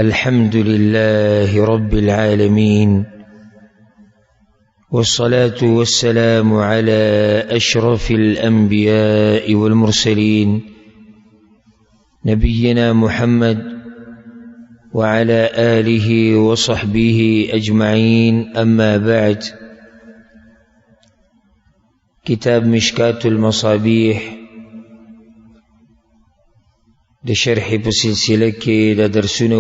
الحمد لله رب العالمين، والصلاة والسلام على أشرف الأنبياء والمرسلين نبينا محمد وعلى آله وصحبه أجمعين. أما بعد، كتاب مشكاة المصابيح د شرح په سلسله کې د درسونو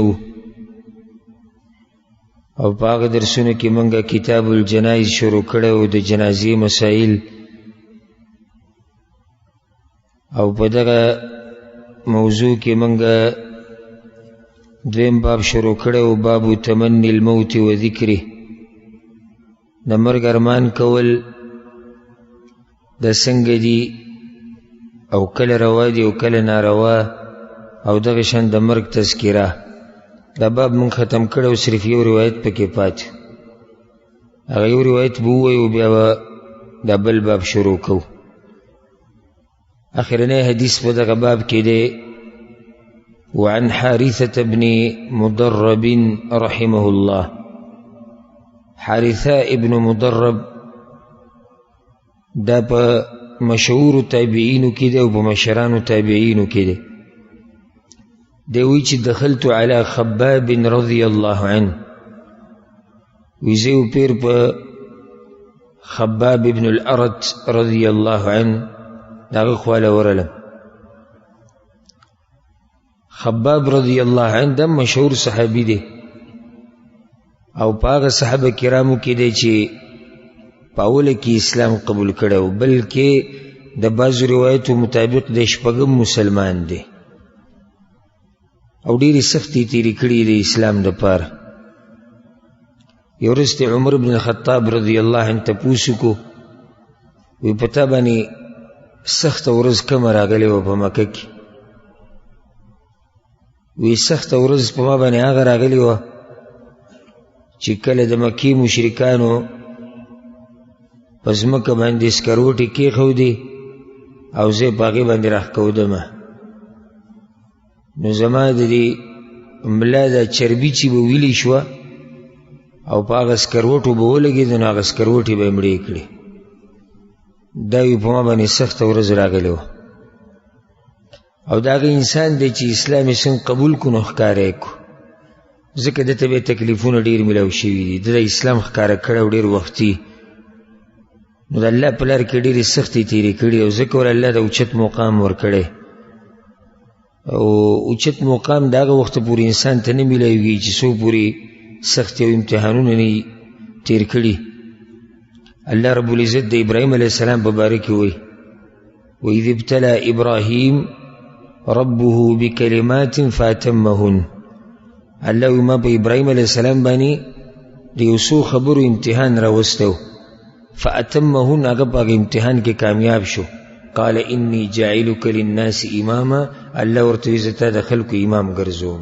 او باغ درسونو کې منګه کتاب الجنائز شروع کړو د جنازې مسائل، او په دغه موضوع کې منګه دویم باب شروع کړو، باب تمنی الموت و ذکره، د مرګ ارمان کول د څنګه دي او کله روا دي او کله ناروا، او دغه شان د مرګ تذکره. دا باب مونږ ختم کړو، صرف یو روایت پکې پاتې، هغه یو روایت به ووایو بیا به دا بل باب شروع کوو. اخرنی حدیث په دغه باب کې دی: وعن حارثة بن مضرب رحمه الله. حارثة ابن مضرب دا په مشهور تابعینو کې دی او په مشرانو تابعینو کې دی. دوی چې دخلت على خباب رضی الله عنه، ویزیو پیر په خباب ابن الارت رضی الله عنه داغه خواله ورلم. خباب رضی الله عنه دا مشهور صحابی دی او پاغه صحابه کرامو کې دی چې پاوله کې اسلام قبول کړو، بلکې د بعض روایتو مطابق د شپږم مسلمان دی او ډیری سختی تیری کړی دی اسلام د پاره. یو ورځ عمر بن الخطاب رضی الله عنه تپوسو کو، وی پتا باندې سخت ورځ کوم راغلی و په مکه کې؟ وی سخت ورځ په ما باندې هغه راغلی و چې کله د مکی مشرکانو په ځمکه باندې سکروټې کېښودې او زه په هغې باندې راښکودم، نو زما د دې ملا دا چربي چې به ویلې شوه او په هغه سکروټو به ولګېده، نو هغه سکروټې به یې مړې کړې. دا وی په ما باندې سخته ورځ راغلی وه. او د هغه انسان دی چې اسلام یې څنګه قبول کړو نو ښکاره یې کړو، ځکه دته به یې تکلیفونه ډېر میلاو شوي دي، د اسلام ښکاره کړی او ډېر وختي، نو د الله په لار کې ډېرې سختې تېرې کړي او ځکه ور الله د اوچت مقام ورکړی. او اوچت مقام د هغه وخته پورې انسان ته نه میلاویږي چې څو پورې سختې او امتحانونه نه تېر کړي. الله رب العزت د ابراهیم علیه السلام په باره کې وایي: وإذ ابتلى إبراهيم ربه بكلمات فأتمهن. الله وایي ما په ابراهیم علیه السلام باندې د یو څو خبرو امتحان راوستی، فأتمهن، هغه په هغه امتحان کې کامیاب شو. قال إني جاعلك للناس إماما، الله ورته وایي زه تا د خلکو امام ګرځوم.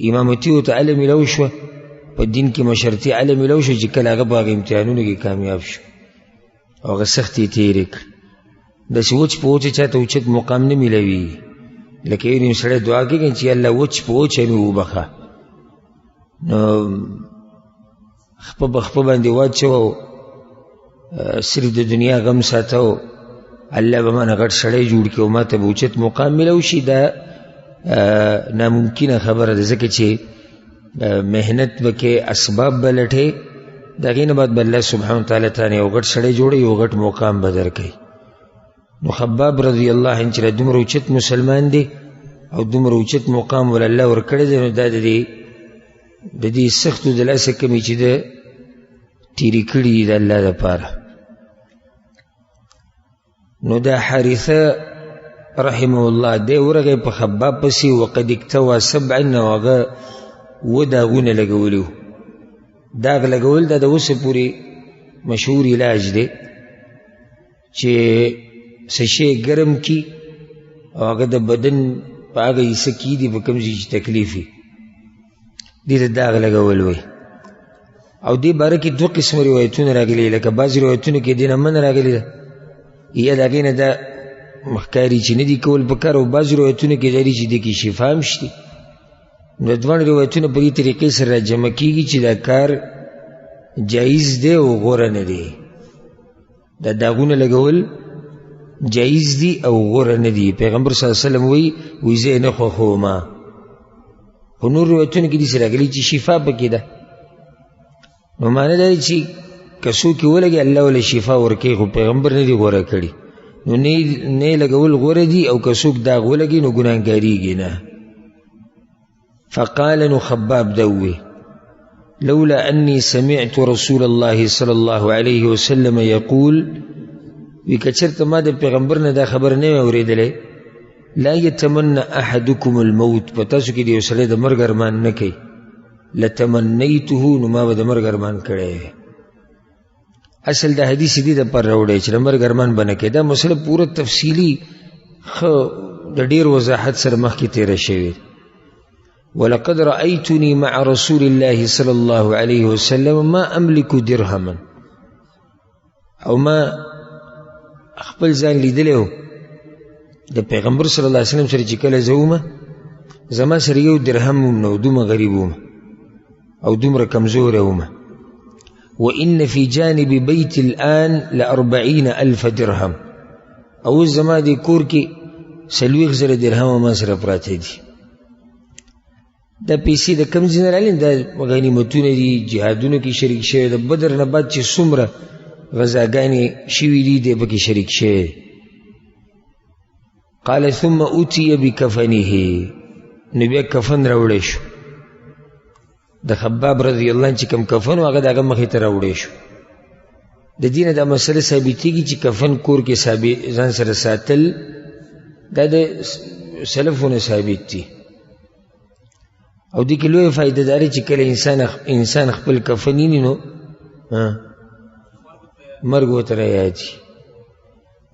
امامتي ورته علم میلاو شوه، په دین کې مشرتي علم میلاو شو چې کله هغه په هغه امتحانونو کې کامیاب شو او هغه سختې یې تېرې کړې. داسې وچ په وچه چاته اوچت مقام نه میلاوي، لکه یو نیم سړی دعا کوي چې الله وچ په وچه مې وبخه، نو خپه په خپه باندې واچوه، صرف د دنیا غم ساته، الله به مانه غټ سړی جوړ کړي او ما ته به اوچت مقام میلاو شي. دا ناممکنه خبره ده، ځکه چې محنت به کې، اسباب به لټې، د هغې نه بعد به الله سبحانه وتعالی ته یو غټ سړی جوړوي، یو غټ مقام به درکوي. نو خباب رضی الله عنه چې دومره اوچت مسلمان دی او دومره اوچت مقام ول الله ورکړی دی، نو دا د دې سختو د لاسه کمې چې ده تېرې کړي دي د الله دپاره. نو دا حارثه رحمه الله دی ورغی په خباب پسې، وقد اکتوى 7، او هغه 7 داغونه لګولي وو. داغ لګول دا د اوسه پورې مشهور علاج دی چې څه شی ګرم کی او هغه د بدن په هغه حصه کې دي په کوم ځای چې تکلیف وي، دې ته داغ لګول وایي. او دې باره کې 2 قسم روایتونه راغلي، لکه بعضې روایتونو کې دې نه من راغلي ده، یا د هغې نه دا مخکاري چې نه دي کول پکار، او بعضې روایتونو کې دا دي چې دې کې شفا هم شته. نو دوان روایتونه په دې طریقې سره جمع کیږي چې دا کار جایز دی او غوره نه دی. دا داغونه لګول جایز دی او غوره نه دی. پیغمبر صلی الله علیه وسلم وی زه نه خوښوم. په نور روایتونو کې دې سره راغلي چې شفا پکې ده. نو معنی دا چې که څوک ولګي الله ول شفا ورکوي، خو پیغمبر نه دی غوره کړي. نو نه لګول غوره دي، او که څوک داغ ولګي نو ګناهګاریږي نه. فقال نو خباب دوي لولا أني سمعت رسول الله صلى الله عليه وسلم يقول وكثرت ما د پیغمبر نه دا خبر نه اوریدلې لا يتمنى احدكم الموت، پتاسو کې دی وسله د مرګ ارمان نه کوي. لتمنيته نو ما به د مرګ ارمان کړي. اصل د حدیث دی د پر راوړی چې د مرګ ارمان بنه کې دا مسله پوره تفصیلی خو د ډیر وضاحت سره مخکې تیر شوی. ولقد رأيتني مع رسول الله صلى الله عليه وسلم ما أملك درهما، او ما خپل ځان لیدلی د پیغمبر صلی الله علیه وسلم سره چې کله زه وم زما سره یو درهم هم نه و، دومره غریب وم او دومره کمزوری وم. وإن في جانب بيت الآن ل40,000 درهم، او زما دی کور کې 40,000 درهم ما سره پراته دي. دا پیسې د کم ځای نه راغلي؟ دا غنیمتونه دي، جهادونو کې شریک شوی. د بدر نه بعد چې څومره غزاګانې شوي دي دی پکې شریک شوی. قال ثم أتي بكفنه، نو بیا کفن راوړی شو. د خباب رضی الله عنه چې کوم کفن و هغه د هغه مخې ته راوړی شو. د دې نه دا مسله ثابتېږي چې کفن کور کې ځان سره ساتل دا د سلفونو ثابت دي. او دې کې لویه فایده داري چې کله انسان خپل کفن ویني نو مرګ ورته رایادي.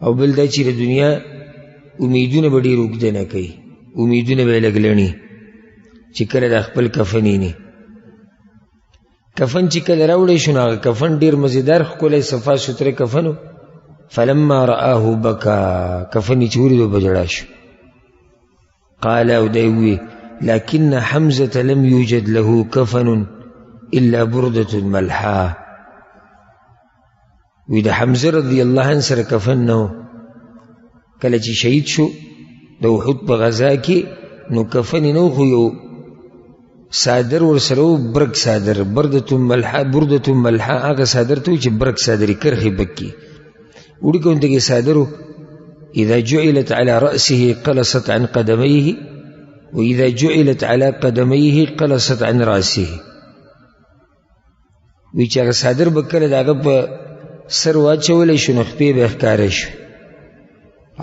او بل دا چې د دنیا امیدونه به ډېر اوږده نه کوي، امیدونه به یې لږ لڼي چې کله د خپل کفن ویني. کفن چې کله راوړی شو نو هغه کفن ډېر مزیدار ښکلی صفا سوتره کفن و. فلما رآه بکا، کفن یې چې ولیدو به ژړا شو. قال او دی ووی لكن حمزة لم يوجد له كفن إلا بردة ملحا. وإذا حمزة رضي الله عنه سر كفن نو کله چې شهید شو د احد په غزا کې نو کفن نو خو یو صادر ورسره برک صادر، بردة ملحا هغه صادر ته چې برک صادري کرخې بکي وړي کوونته کې صادرو. إذا جعلت على رأسه قلصت عن قدميه وإذا جعلت على قدميه قلصت عن رأسه. وی چې هغه صادر به کله د هغه په سر واچولی شو نو خپې به ښکاره شو،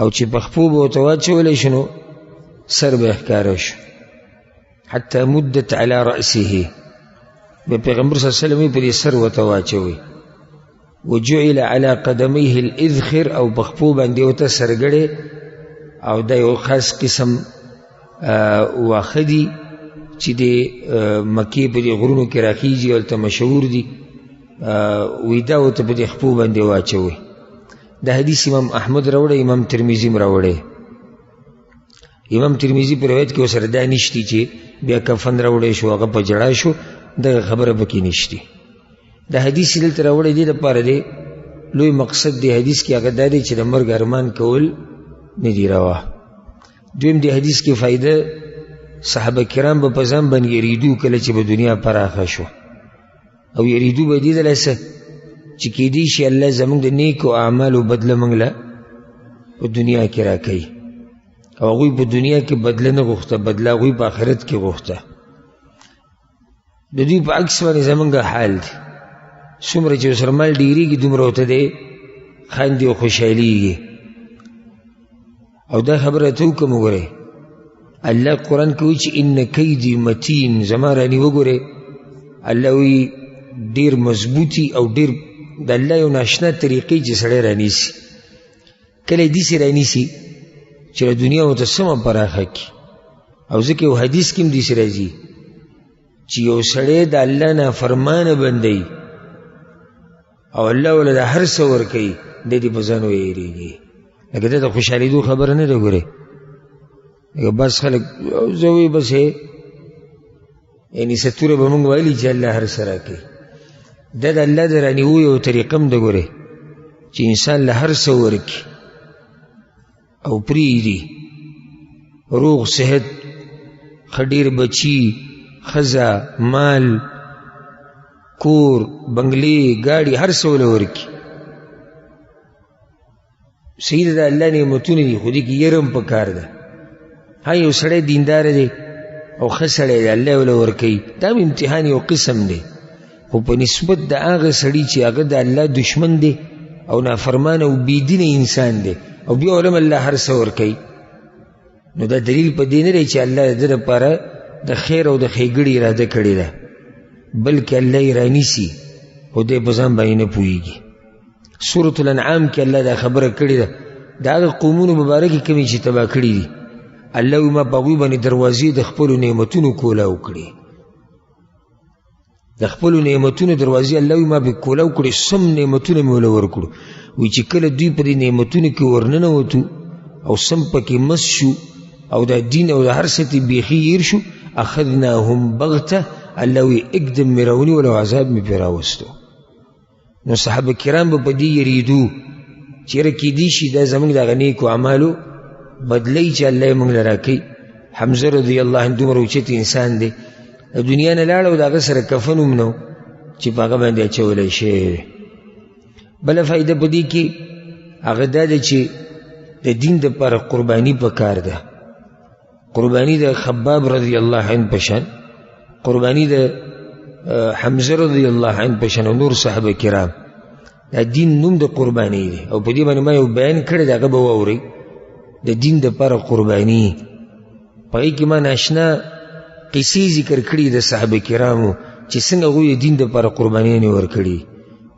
او چې په خپو به ورته واچولی شو نو سر به ښکاره شو. حتى مدت على رأسه، به پیغمبر صلی الله علیه وسلم په دې سر ورته واچوي. وجعل على قدميه الإذخر، او په خپو باندې ورته سرګړی، او دا یو خاص قسم واخه دي چې د مکې په دې غرونو کې راخیږي، هلته مشهور دي. وی دا ورته په دې خپو باندې واچوي. دا حدیث امام احمد راوړی، امام ترمذي هم راوړی. امام ترمذي په روایت کې ورسره دا نشتی چې بیا کفن راوړی شو هغه په جړا شو، دغه خبره پکې نشتی. دا حدیث دلته راوړی دی دپاره دی لوی مقصد دی حدیث کې هغه دا دی چې د مرګ ارمان کول نه دی روا. دویم دی حدیث کې فائدہ صحابه کرام به په ځان باندې یریدو کله چې به دنیا پراخه شو، او یریدو به دې دله څه چې کیدی شي الله زموږ د نیکو اعمالو بدله موږ له په دنیا کې راکوي، او هغوی په دنیا کې بدله نه غوښته، بدله هغوی په آخرت کې غوښته. د دوی په عکس باندې زموږ حال دی، څومره چې ورسره مال ډېرېږي دومره ورته دی خاندي او خوشحالېږي. او دا خبره ته وکړم وګورئ، الله قرآن کې وایي چې ان کیدي متین، زما راني وګورئ الله وایي ډېر مضبوطي او ډېر د الله یو ناشنا طریقې چې سړی رانیسي. کله یې داسې رانیسي چې د دنیا ورته سمه پراخه کړي. او ځکه یو حدیث کې هم داسې راځي چې یو سړی د الله نافرمانه بندوي او الله ولې د هر څه ورکوي، د دې په ځان ویېرېږي. لکه دا د خوشحالېدو خبره نه ده. ګورې لکه بس خلک زه وایي بس یعنی ستوره به موږ ویلي چې الله هر څه راکوي. دا د الله د رانیوو یو طریقه هم ده ګورې چې انسان له هر څه ورکړي او پرېږدي، روغ صحت، ښه ډېر بچي، ښځه، مال، کور، بنګلې، ګاډي، هر څه وله ورکړي. صحیح ده، د الله نعمتونه دي، خو دې کې یره هم پکار ده. ها یو سړی دینداره دی او ښه سړی دی، الله وله ورکوي، دا هم امتحان یو قسم دی، خو په نسبت د هغه سړي چې هغه د الله دشمن دی او نافرمان او بېدینه انسان دی او بیا ولم الله هر څه ورکوي، نو دا دلیل په دې نه دی چې الله د ده لپاره د خیر او د ښېګړې اراده کړې ده، بلکې الله یې رانیسي خو دی په ځان باندې نه پوهېږي. سورة الانعام کې الله دا خبره کړې ده، د هغه قومونو مبارکې کومې چې تباه کړي دي، الله وایي ما په هغوی باندې دروازې د خپلو نعمتونو کولاو کړې، د خپلو نعمتونو دروازې الله وایي ما پې کولاو کړې، سم نعمتونه مې وله ورکړو. وایي چې کله دوی په دې نعمتونو کې ورننوتو او سم پکې مس شو او دا دین او د هر څه ته بیخي هیر شو، اخذناهم بغته، الله وایي اکدم مې راونیول او عذاب مې پرې راوستو. نو صحابه کرام به په دې یریدو چې یاره کیدی شي دا زموږ دغه نیکو اعمالو بدلی چې الله یې موږ له راکوي. حمزه رضی الله عنه دومره اوچت انسان دی، د دنیا نه لاړ او د هغه سره کفن هم نه و چې په هغه باندې اچولی شوی. بله فایده په دې کې هغه دا ده چې د دین دپاره قرباني پکار ده. قرباني د خباب رضی الله عنه په شان، قرباني د حمزه رضی الله عنه په شان او نور صحابه کرام، دا دین نوم د قرباني دی او په دې باندې ما یو بیان کړی دی، هغه به واورئ. د دین دپاره قرباني، په هغې کې ما ناشنا قصې ذکر کړي د صحابه کرامو چې څنګه هغوی د دین دپاره قربانیانې ورکړي.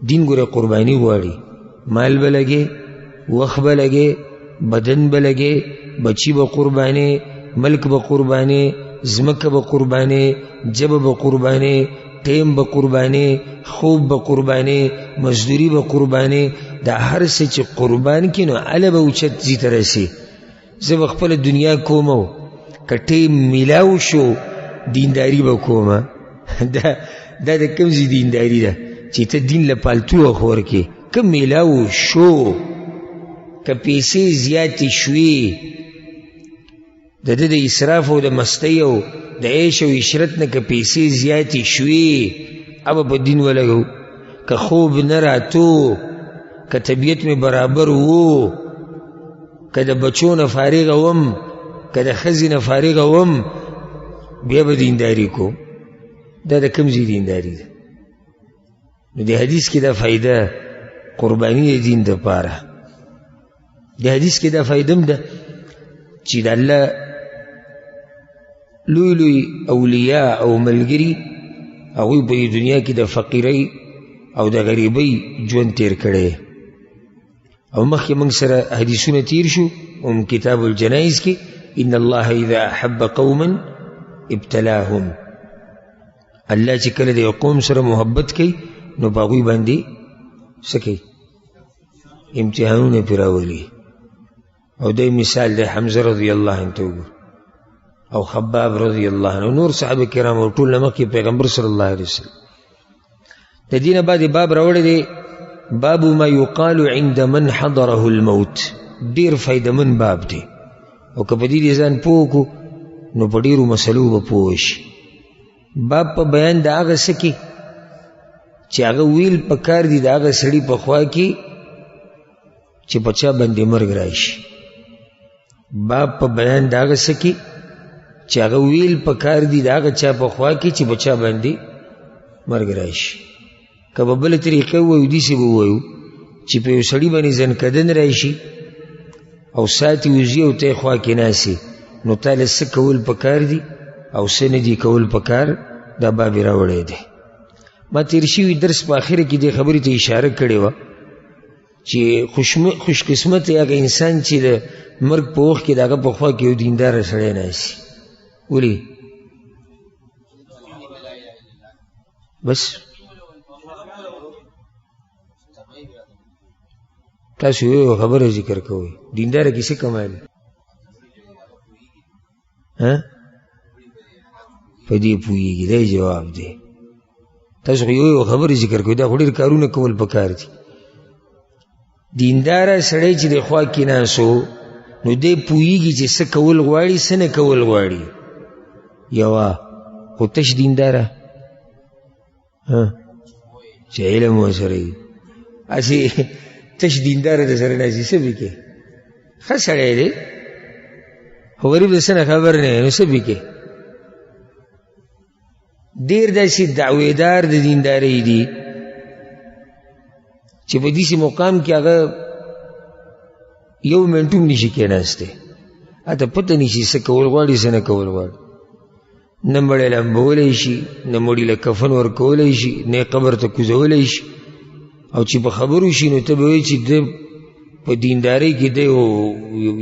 دین ګوره قرباني غواړي، مال به لګې، وخت به لګې، بدن به لګې، بچي به قربانې، ملک به قربانې، ځمکه به قربانې، جبه به قربانې، ټیم به قربانې، خوب به قربانې، مزدوري به قربانې. دا هر څه چې قربان کړي نو هله به اوچت ځي ته رسي. زه به خپله دنیا کوم او که ټیم میلاو شو دینداري به کومه. دا د کوم ځای دینداري ده چې ته دین له پالتو وخت ورکړې؟ که میلاو شو، که پیسې زیاتې شوې، د ده د اسراف او د مستۍ او د عیش او عشرت نه که پیسې زیاتې شوې ابه په دین ولګو. که خوب نه راتو، که طبیعت مې برابر وو، که د بچو نه فارغه وم، که د ښځې نه فارغه وم، بیا به دینداري کوم. دا د کوم ځای دینداري ده؟ نو د حدیث کې دا فایده قرباني د دین دپاره. د حدیث کې دا فایده هم ده چې د الله لوی لوی اولیاء او ملګري هغوی په دنیا کې د فقیرۍ او د غریبۍ ژوند تیر کړی. او مخکې موږ سره حدیثونه تیر شو هم کتاب الجنایز کې، ان الله اذا احب قوما ابتلاهم، الله چې کله د یو قوم سره محبت کوي نو په هغوی باندې څه کوي؟ امتحانونه پرې راولي. او دی مثال دی حمزه رضی الله عنه ته وګور، او خباب رضی الله عنه، نور صحابه کرام او ټول نه مخکې پیغمبر صلی الله علیه وسلم. د دې نه بعد باب راوړی دی باب ما یقال عند من حضره الموت. ډېر فایدمن باب دی او که په دې ځان پوه کړو نو په ډېرو مسلو به پوه شي. باب په بیان د هغه څه کې چې هغه ویل پکار دي د هغه سړي په خوا کې چې په چا باندې مرګ راشي. باب په بیان د هغه څه کې چې هغه ویل پکار دي د هغه چا په خوا کې چې په چا باندې مرګ راشي. که په بله طریقه ووایو داسې به ووایو چې په یو سړي باندې زنکدن راشي او ساتي وځي او ته یې خوا کې ناستې، نو تا له څه کول پکار دي او څه نه دي کول پکار، دا باب یې راوړی دی. ما تیر شوي درس په آخره کې دې خبرې ته اشاره کړې وه چې خوش قسمت هغه انسان چې د مرګ په وخت کې د هغه په خوا کې یو دینداره سړی ناستي. ولې؟ بس تاسو یو خبره ذکر کوئ، دینداره کې څه کمال؟ په په دې پوهېږي. دی جواب دی. تاسو خو یو خبرې ذکر کوئ، دا خو ډېر کارونه کول پکار دي. دینداره سړی چې د خوا کې ناستو نو دی پوهېږي چې څه کول غواړي څه نه کول غواړي. یوه خو تش دینداره چې علم ورسره وي، هسې تش دینداره د سره ناستي څه به کوې؟ ښه سړی دی خو غریب د څه نه خبر نه نو څه به کوې؟ ډېر داسې دعویدار د دیندارۍ دي چې په داسې مقام کې هغه یو منټ هم نشي کېناستی، هته پته نشي څه کول غواړي څه نه کول غواړي. نه مړی لمبولی شي، نه مړي له کفن ورکولی شي، نه قبر ته کوزولی شي. او چې په خبرو شي نو ته به وایي چې د په دیندارۍ کې د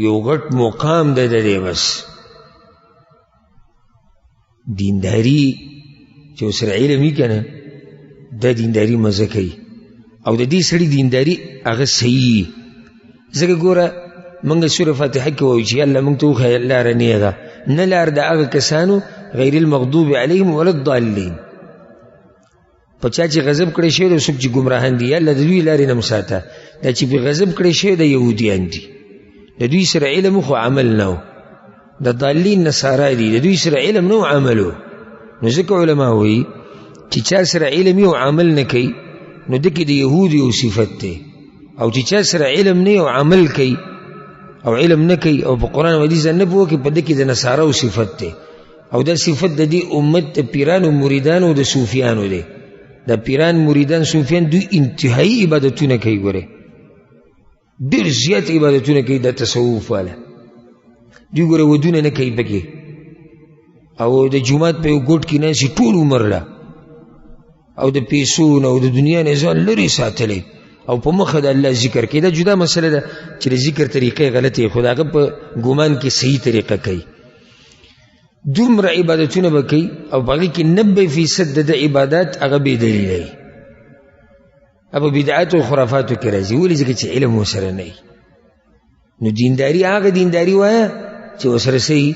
یو غټ مقام ده د دی. بس دینداري چې ورسره علم وي که نه دا دینداري مزه کوي. او د دې سړي دینداري هغه صحیح. ځکه ګوره موږ سوره فاتحه کې وایو چې الله موږ ته وښیه لاره نیغه، نه لار د هغه کسانو غیر المغضوب علیهم ولا الضالین. په چا چې غضب کړی شوی دی څوک چې ګمراهان دي، الله د دوی لارې نه م ساته. دا چې پې غضب کړی شوی د یهودیان دي، د دوی سره علم خو عمل نه و. د ضالین نصارا دي، د دوی سره علم نه و عمل و. نو ځکه علما وایي چې چا سره علم او عمل نه کوي نو دکې د یهود یو صفت دی، او چې چا سره علم نه او عمل کوي او علم نه کوي او په قرآن او حدیث نه پوهېږي په دکې د نصاراو صفت دی. او دا صفت د دې امت د پیرانو مریدانو د صوفیانو دی. د پیران مریدان صوفیان دوی انتهایی عبادتونه کوي. ګوره ډېر زیات عبادتونه کوي د تصوف والا. دوی ګوره ودونه نه کوي پکې، او د جومات په یو ګوټ کې ناستي ټول عمر له، او د پیسو نه او د دنیا نه ځان لرې ساتلی، او په مخه د الله ذکر کوي. دا جدا مسله ده چې د ذکر طریقې غلطې، خو د هغه په ګمان کې صحیح طریقه کوي. دومره عبادتونه به کوي او په هغې کې 90% د عبادات هغه بې دلیله وي، هغه بدعاتو او خرافاتو کې راځي. ولې؟ ځکه چې علم ورسره نه وي. نو دینداري هغه دینداري وایه چې ورسره څه وي؟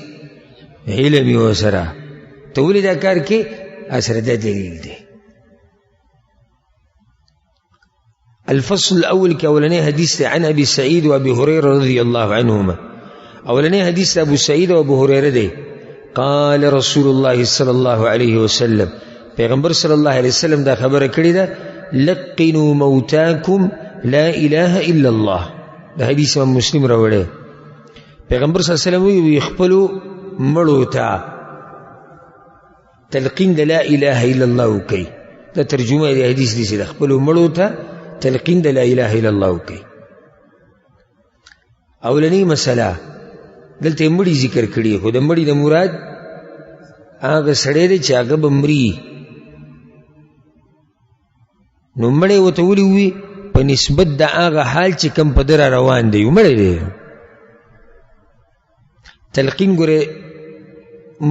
علم یې ورسره. ته ولې دا کار کې؟ سره دا دلیل دی. الفصل الأول كأولاني حديث عن أبي سعيد وأبي هريرة رضي الله عنهما. أولاني حديث أبو سعيد وأبو هريرة دي قال رسول الله صلى الله عليه وسلم، پیغمبر صلى الله عليه وسلم دا خبر کړی ده، لقنوا موتاكم لا إله إلا الله. دا حدیث امام مسلم راوړی. پیغمبر صلی الله علیه وسلم وی خپلو مړو ته تلقین د لا اله الا الله کوي. دا ترجمه دی حدیث دی چې خپلو مړو ته تلقین د لا اله الا الله کوي. اولنی مسله دلته مړي ذکر کړي، خو د مړي د مراد هغه سړی دی چې هغه به مري. نو مړی ورته ولې ووي؟ په نسبت د هغه حال چې کوم په ده را روان دی، مړی دی. تلقین ګوره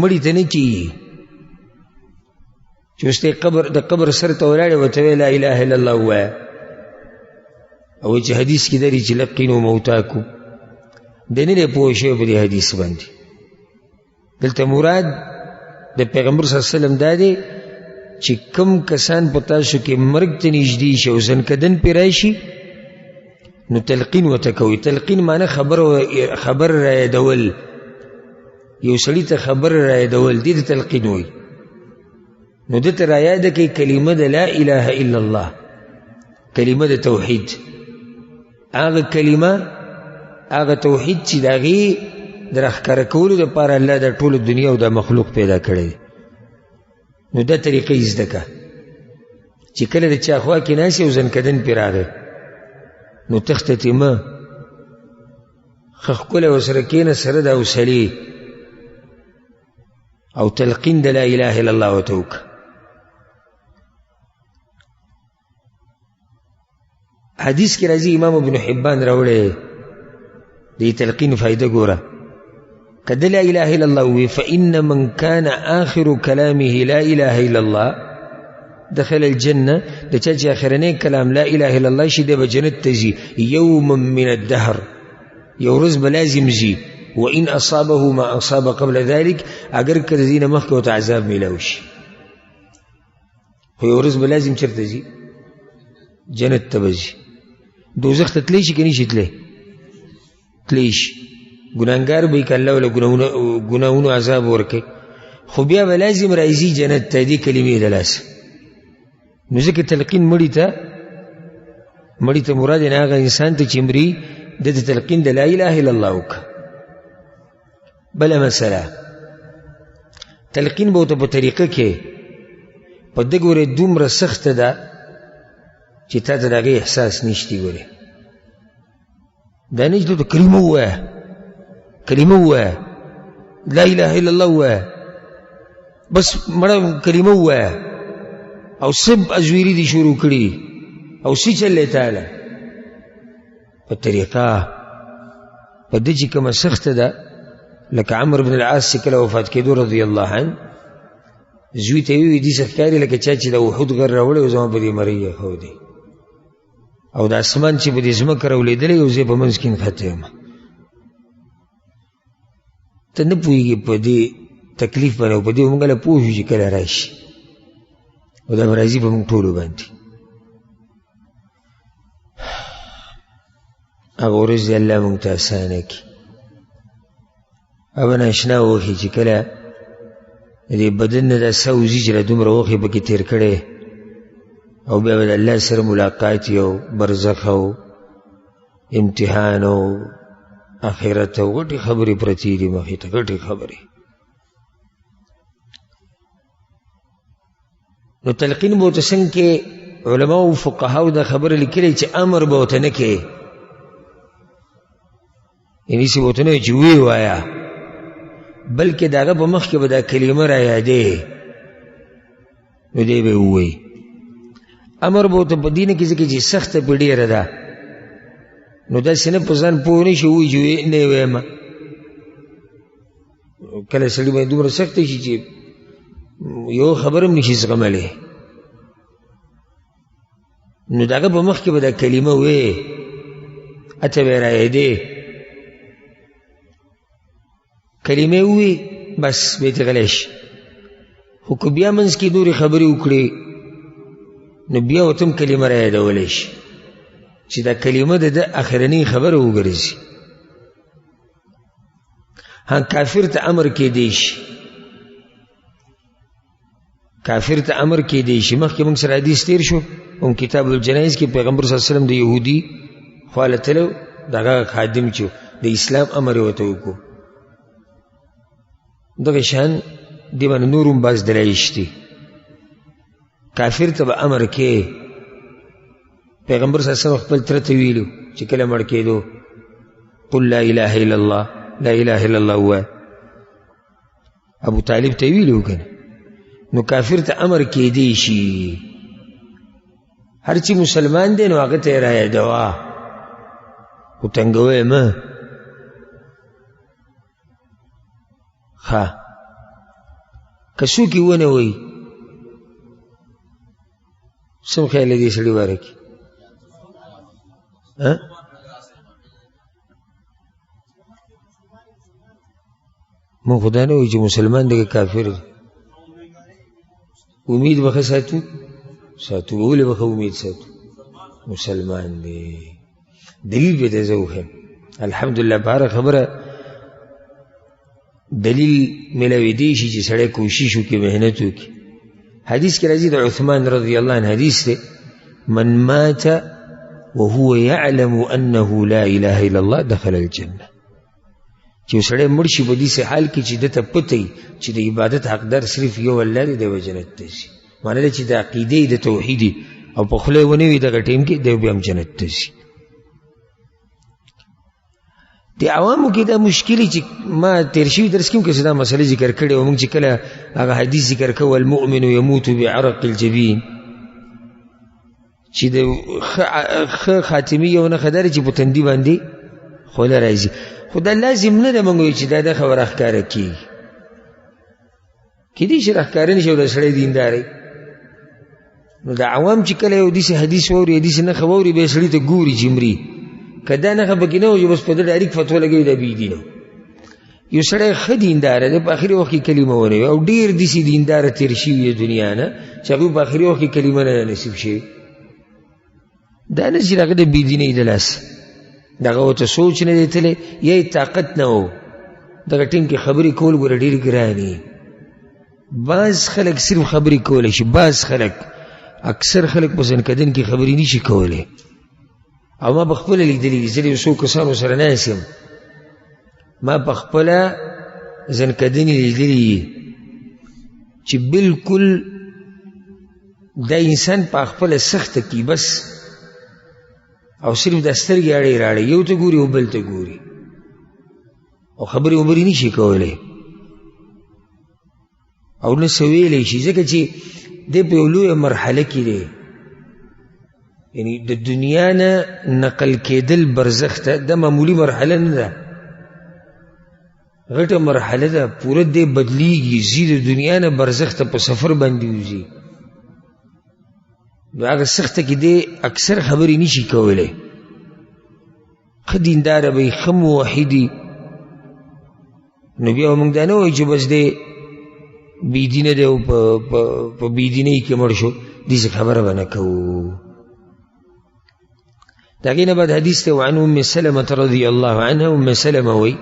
مړي ته نه کېږي چې اوس د قبر سر ته ولاړې ورته وایې لا اله الا الله ووایه، او چې حدیث کې دري چې لقنوا موتاکم، دی نه دی پوه شوی په دې حدیث باندې. دلته مراد د پیغمبر صلی الله علیه وسلم دا دی چې کم کسان په تاسو کې مرګ ته نږدې شي او زنکدن پرې راشي نو تلقین ورته کوئ. تلقین معنی خبر رایادول، یو سړي ته خبر رایادول، دې ته تلقین وایي. نو دې ته رایاده کوي کلمه د لا اله الا الله، کلمه د توحید. هغه کلمه هغه توحید چې د هغې د راښکاره کولو دپاره الله د ټوله دنیا او د مخلوق پیدا کړی. نو دا طریقه یې زده که چې کله د چا خوا کې ناست او زنکدن پرې راغی نو تختتې مه، ښه ښکلی ورسره کښېنه، سره د حوصلې او تلقین د لا اله الا الله ورته وکړه. حدیث کې راځي، امام ابن حبان راوړی دی تلقین فائدہ ګوره. که د لا اله الا الله وی فإن من كان آخر كلامه لا اله الا الله دخل الجنه، د چا چې آخرنی کلام لا اله الا الله شي دی به جنت ته ځي. یوما من الدهر، یو ورځ به لازم ځي وإن أصابه ما أصاب قبل ذلك اگر کدین مخکې ته عذاب میلاو شي خو یو ورځ به لازم چرته ځي جنت ته به ځي دوزخ ته تلی شي که نشي تلی شي ګناهګار به یې که الله وله ګناهونو عذاب ورکوي خو بیا به لازم راځي جنت ته دې کلمې د لاسه نو ځکه تلقین مړي ته مراد یې هغه انسان ته چې مري د تلقین د لا اله الا الله وکړه بله مسله تلقین به ورته په طریقه کې په ده ګورې دومره سخته ده چې تا ته د هغې احساس نشتی ګورې دا نه چې ته کلمه ووایه لا اله الا الله ووایه بس مړه کلمه ووایه او سب ازویری دی شروع کړي او سی چلې تعالی په طریقه په دې چې کومه سخته ده لکه عمر بن العاص چې کله وفات کېدو رضی الله عنه زوی ته ویل دې ښکاري لکه چا چې د احد غر راوړی او زما په دې مرۍ ایښودی او د اسمان چې په دې ځمکه راولېدلی او زه په منځ کې نښتی یم ته نه پوهېږې په دې تکلیف باندې او په دې موږ له پوه شو چې کله راشي او دا به راځي په موږ ټولو باندې هغه ورځ دې الله موږ ته اسانه کړي هغه ناشنا وښي چې کله د دې بدن نه دا سا وځي چې له دومره وخت یې پکې تېر کړی او بیا به د الله سره ملاقات او برزخ او امتحان او آخرت او غټې خبرې پرتې دي مخې ته غټې خبرې نو تلقین به ورته څنګه کې علماو او فقهاو دا خبره لیکلې چې امر به ورته نه کوې یعنې هسې به ورته نه چې ویې وایه بلکې د هغه په مخ کې به دا کلمه را یادې نو دی به یې ووایي امر به ورته په دې نه کې ځکه چې سخته پې ډېره ده نو داسې نه په ځان پوه نه شي ووایي چې نه یې وایم کله سړي باندې دومره سخته شي چې یو خبره هم نشي زغملی نو د هغه په مخ کې به دا کلمه وې اته به یې را یادې کلمې ووي بس به یې غلی شي خو که بیا منځ کې نورې خبرې وکړي نو بیا ورته هم کلمه را یادولی شي چې دا کلمه د ده اخرنۍ خبره وګرځي کافر ته امر کېدی شي کافر ته امر کېدی شي مخکې موږ سره حدیث تېر شو هم کتاب الجنایز کې پیغمبر صلی الله علیه وسلم د یهودي خواله تلو د هغه خادم چې د اسلام امر یې ورته وکړو دغه شان دې باندې نور هم بعض دلایل شته کافر ته به امر کې پیغمبر صلی الله علیه وسلم خپل تره ته ویلو چې کله مړ کېدو قل لا اله الا الله لا اله الا الله ووایه ابو طالب ته ویلو کنه نو کافر ته امر کېدی شي هر چې مسلمان دی نو هغه ته یې را یادوه خو تنګوی مه که څوک یې ونه وایي څه خیال دی سړي باره کې مونږ خو دا نه وایو چې مسلمان دی که کافر دی امید به ښه ساتو ولې به ښه امید ساتو مسلمان دی دلیل به ته زه وښیم الحمدلله په هره خبره دلیل ملاویدی شي چې سړی کوشش وکړي محنت وکړي حدیث کې راځي د عثمان رضی الله عنه حدیث دی من مات وهو يعلم انه لا اله الا الله دخل الجنه چې سړی مړ شي په دې حال کې چې دته پته وي چې د عبادت حقدار صرف یو الله دی د جنت ته شي معنی چې د عقیدې د توحید او په خوله ونه وي دغه ټیم کې دی بیا هم جنت ته شي د عوامو کې دا مشکلې چې ما تیر شوي درس کې هم که څه دا مسله ذکر کړې او موږ چې کله هغه حدیث ذکر کوو المؤمن یموت بعرق الجبین چې د ښه خاتمي یو نښه ده چې په تندي باندې خوله راځي خو دا لازم نه ده موږ وایو چې دا د خبره ښکاره کېږي کېدای شي راښکاره نه شي او د سړی دینداری نو د عوام چې کله یو داسې حدیث واوري داسې نښه واوري بیا سړي ته ګوري چې مري که دا نښه پکې نه وي بس په ده ډایرکټ فتوا لګوي دا بېدینه یو سړی ښه دینداره دی، په آخري وخت کې کلمه ونه وي، او ډېر داسې دینداره تېر شوي دنیا نه چې هغوی په آخري وخت کې کلمه نه نصیب شوي. دا نه چې د هغه د بېدینۍ د لاسه د هغه ورته سوچ نه دی تللی یا یې طاقت نه و. دغه ټیم کې خبرې کول ګوره ډېر ګرانې. بعض خلک صرف خبرې کولی شي، بعض خلک اکثر خلک په زنکدن کې خبرې نشي کولی. او ما په خپله لیدلي دي، زه د یو څو کسانو سره ناست یم، ما په خپله زنکدنې لیدلي چې بلکل دا انسان په خپله سخته کی بس، او صرف د سترګې اړې راړې، یو ته ګوري او بل ته ګوري، او خبرې وبرې نشي کولی او نه څه ویلی شي، ځکه چې دی په یو لویه مرحله کې دی. یعنی د دنیا نه نقل کېدل برزخ ته دا معمولي مرحله نه ده، غټه مرحله ده. پوره دی بدلیږي، ځي د دنیا نه برزخ ته په سفر باندې وځي. نو هغه سخته کې دی اکثر خبرې نشي کولی. ښه دینداره به وي، ښه موحدي، نو بیا موږ دا نه وایو چې بس دی بېدینه دی او په بېدینۍ کې مړ شو، داسې خبره به نه کوو. د هغې نه بعد حدیث دی وعن ام سلمة رضی الله عنها. ام سلمة وی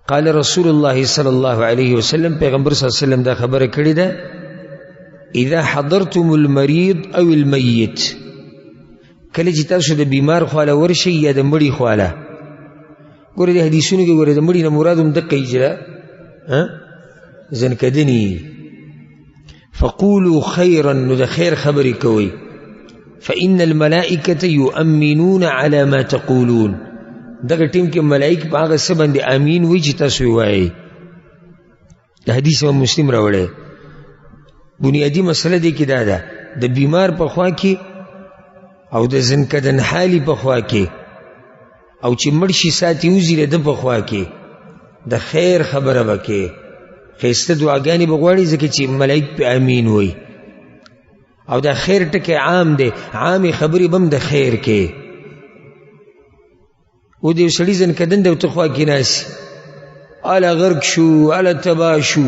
قال رسول الله صلی الله علیه وسلم، پیغمبر صلی الله علیه وسلم دا خبره کړې ده اذا حضرتم المريض او المیت، کله چې تاسو د بیمار خواله ورشئ یا د مړي خواله. ګوره د حدیثونو کې ګوره د مړي نه مراد هم دقه اجرا زنکدني. فقولوا خيرا، نو د خیر خبرې کوئ. فإن الملائكة يؤمنون على ما تقولون، دغه ټیم کې ملائک په هغه څه باندې امین وي چې تاسو یې وایئ. د حدیث امام مسلم راوړی. بنیادي مسله دی کې دا ده، د بیمار په خوا کې او د زنکدن حالي په خوا کې او چې مړ شي ساتي وځي د ده په خوا کې د خیر خبره به کې، ښایسته دعاګانې به غواړي، ځکه چې ملائک په امین وي. او دا خیر ټکی عام دی، عامې خبرې به هم د خیر کې. او د یو سړي زنکدن دی او ته خوا کې ناست، اله غرق شو، اله تباه شو،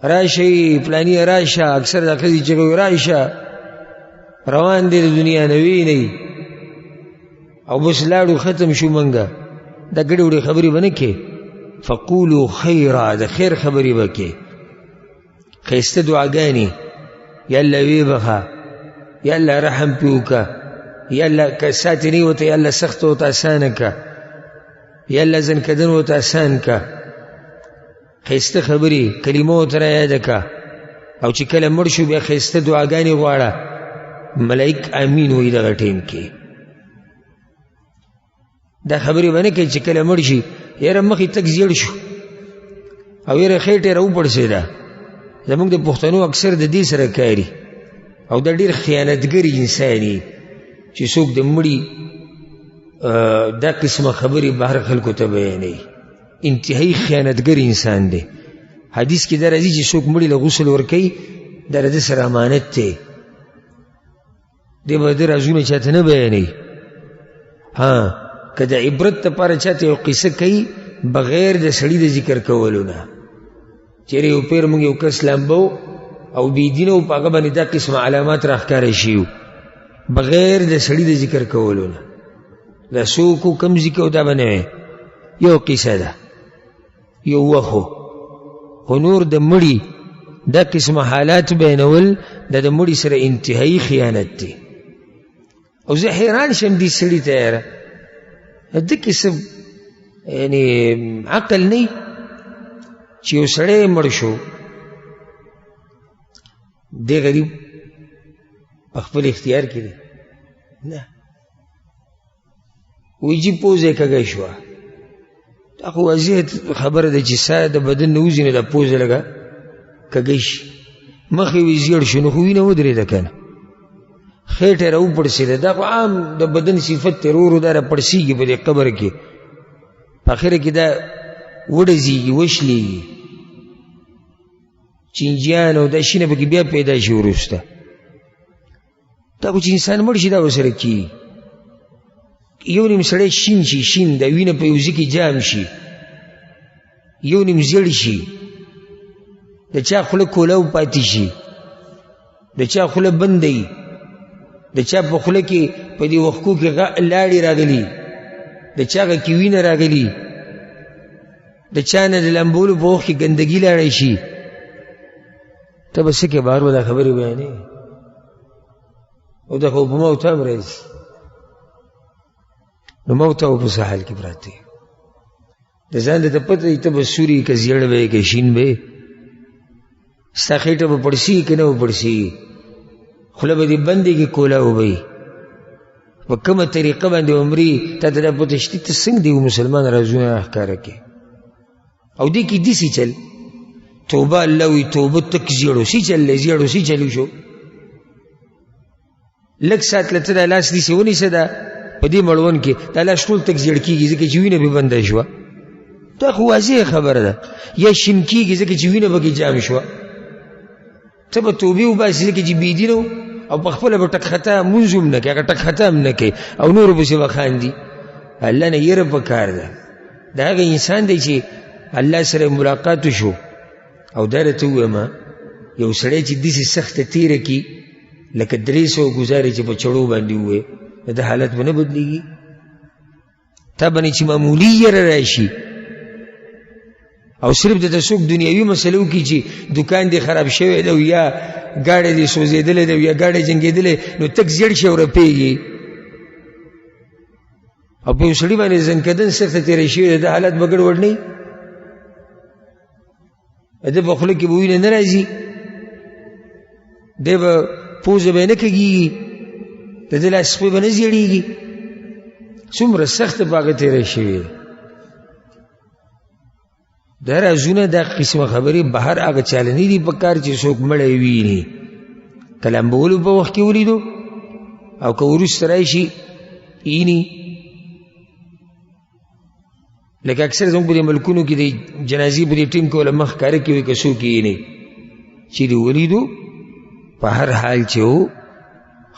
راشئ فلاني راشه، اکثر دا ښځې چې کوي راشه، روان دی د دنیا نه وینئ، او بس لاړو ختم شو منګه. دا ګډې وډې خبرې به نه کې. فقولوا خیرا، د خیر خبرې به کې، ښایسته دعاګانې، یا الله ویې بخه، یا الله رحم پې وکړه، یا الله که ساتې نه ورته یا الله سخته ورته اسانه که، یا الله زنکدن ورته اسان که. ښایسته خبرې کلمه ورته رایاده که، او چې کله مړ شو بیا ښایسته دعاګانې غواړه، ملائک امین وایي دغه ټیم کې. دا خبرې به نه کوي چې کله مړ شي یاره مخې تک زیړ شو او یاره خېټې راوپړسېده. زموږ د پښتنو اکثر د دې سره کاري، او دا ډېر خیانتګر انسان یي چې څوک د مړي دا قسمه خبرې بهر خلکو ته بیانوي. انتهایی خیانتګر انسان دی. حدیث کې دا راځي چې څوک مړي له غسل ورکوي دا د ده سره امانت دی، دی به د رازونه چاته نه بیانوي. که د عبرت دپاره چاته یو قصه کوي بغیر د سړي د ذکر کولو نه، چیرې یو پیر موږ یو کس لامبو او بېدینه و، په هغه باندې دا قسمه علامات راښکاره شي بغیر د سړي د ذکر کولو نه. دا څوک و کم ذکر دا به نه وی، یو قصه ده، یو وخو، خو نور د مړي دا قسمه حالات بیانول دا د مړي سره انتهایی خیانت دی. او زه حیران شم دې سړي ته یاره ده کې څه یعنې عقل نه چې یو سړی مړ شو، دی غریب په خپل اختیار کې دی نه، وایي جي پوزه یې کږی شوه. دا خو واضح خبره ده چې ساه د بدن نه وځي نو دا پوزه لږه کږی شي، مخ یې وي زیړ شو نو خو وینه ودرېده که نه، خېټه یې راوپړسېده. دا خو عام د بدن صفت دی، ورو ورو دا راپړسېږي په دې قبر کې، په اخره کې دا وډزېږي، وشلېږي، چینجیان او دا شي نه پکې بیا پیدا شي وروسته. دا خو چې انسان مړ شي دا ورسره کېږي. یو نیم سړی شین شي، شین د وینه په یو ځای کې جام شي، یو نیم زیړ شي، د چا خوله کولاو پاتې شي، د چا خوله بندی، د چا په خوله کې په دې وښکو کې لاړې راغلي، د چا هغه کې وینه راغلي، د چا نه د لمبولو په وخت کې ګندګي لاړی شي، ته به څه کې بهر به دا خبرې بیانې او دا خو په موت هم راځي. نو موت او په څه حال کې پراته د ځان ته پته وي ته به سوري که زیړ به که شین به، ستا خېټه به پړسي که نه به پړسي، خوله به دې بندې کې کولاو به په کومه طریقه باندې عمري تا ته دا پته شته ته څنګه دی مسلمان رازونه ښکاره کې. او دې کې داسې چل توبه الله وي توبه تک زیړوسي چل دی، زیړوسي چلو شو لږ ساعت له ته دا لاس داسې ونیسه دا په دې مړوند کې دا لاس ټول تک زیړ کېږي ځکه چې وینه بې بنده شوه، دا خو واضح خبره ده. یا شین کېږي ځکه چې وینه پکې جام شوه، ته به توبې وباسې ځکه چې بېدینه و او په خپله به ټک خطا مونځ هم نه کوي، هغه ټک خطا هم نه کوي او نورو پسې به خاندي. الله نه یره پکار ده. دا هغه انسان دی چې الله سره ملاقات شو او دا راته ووایم یو سړی چې داسې سخته تېره کړي لکه 300 ګزارې چې په چړو باندې ووایې د ده حالت به نه بدلېږي. تا باندې چې معمولي یره راشي او صرف د څوک دنیاوي مسلو کې چې دکان دې خراب شوی دی یا ګاډی دې سوځېدلی دی یا ګاډی جنګېدلی نو تک زیړ شي او رپېږي، او په یو سړي باندې زنکدن سخته تېره شوې ده د حالت به ګډوډ نه وي، ده په خوله کې به وینه نه راځي، دی به پوزه به یې نه کږېږي، د ده لاس خپې به نه زیړېږي، څومره سخته په هغه تېره شوې ده. دا رازونه دا قسمه خبرې بهر هغه چاله نه دي په کار چې څوک مړی ویني، که لمبولو په وخت کې ولیدو او که وروسته راشي ایني. لکه اکثر زموږ په دې ملکونو کې د جنازې په دې ټیم کې وله مخ ښکاره کې وي که څوک یې چې دې ولیدو په هر حال چې و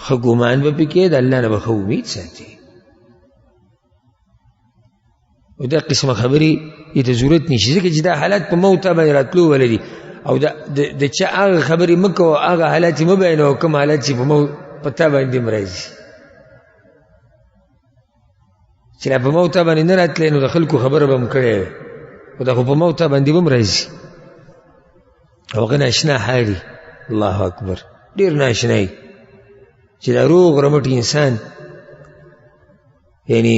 ښه ګمان به پکې د الله نه به ښه امید ساتي. او دا قسمه خبرې یې ته ضرورت نشي ځکه چې دا حالات په موت باندې راتلو ولري او د چا هغه خبرې مه کوه هغه حالات یې مه بیانوه کوم حالات چې په تا باندې هم راځي چې لا په موت باندې نه راتلی نو د خلکو خبره به هم کړې وې خو دا خو په موت باندې به هم راځي او هغه ناشنا حالي الله اکبر ډېر ناشنایي چې دا روغ رمټ انسان یعنی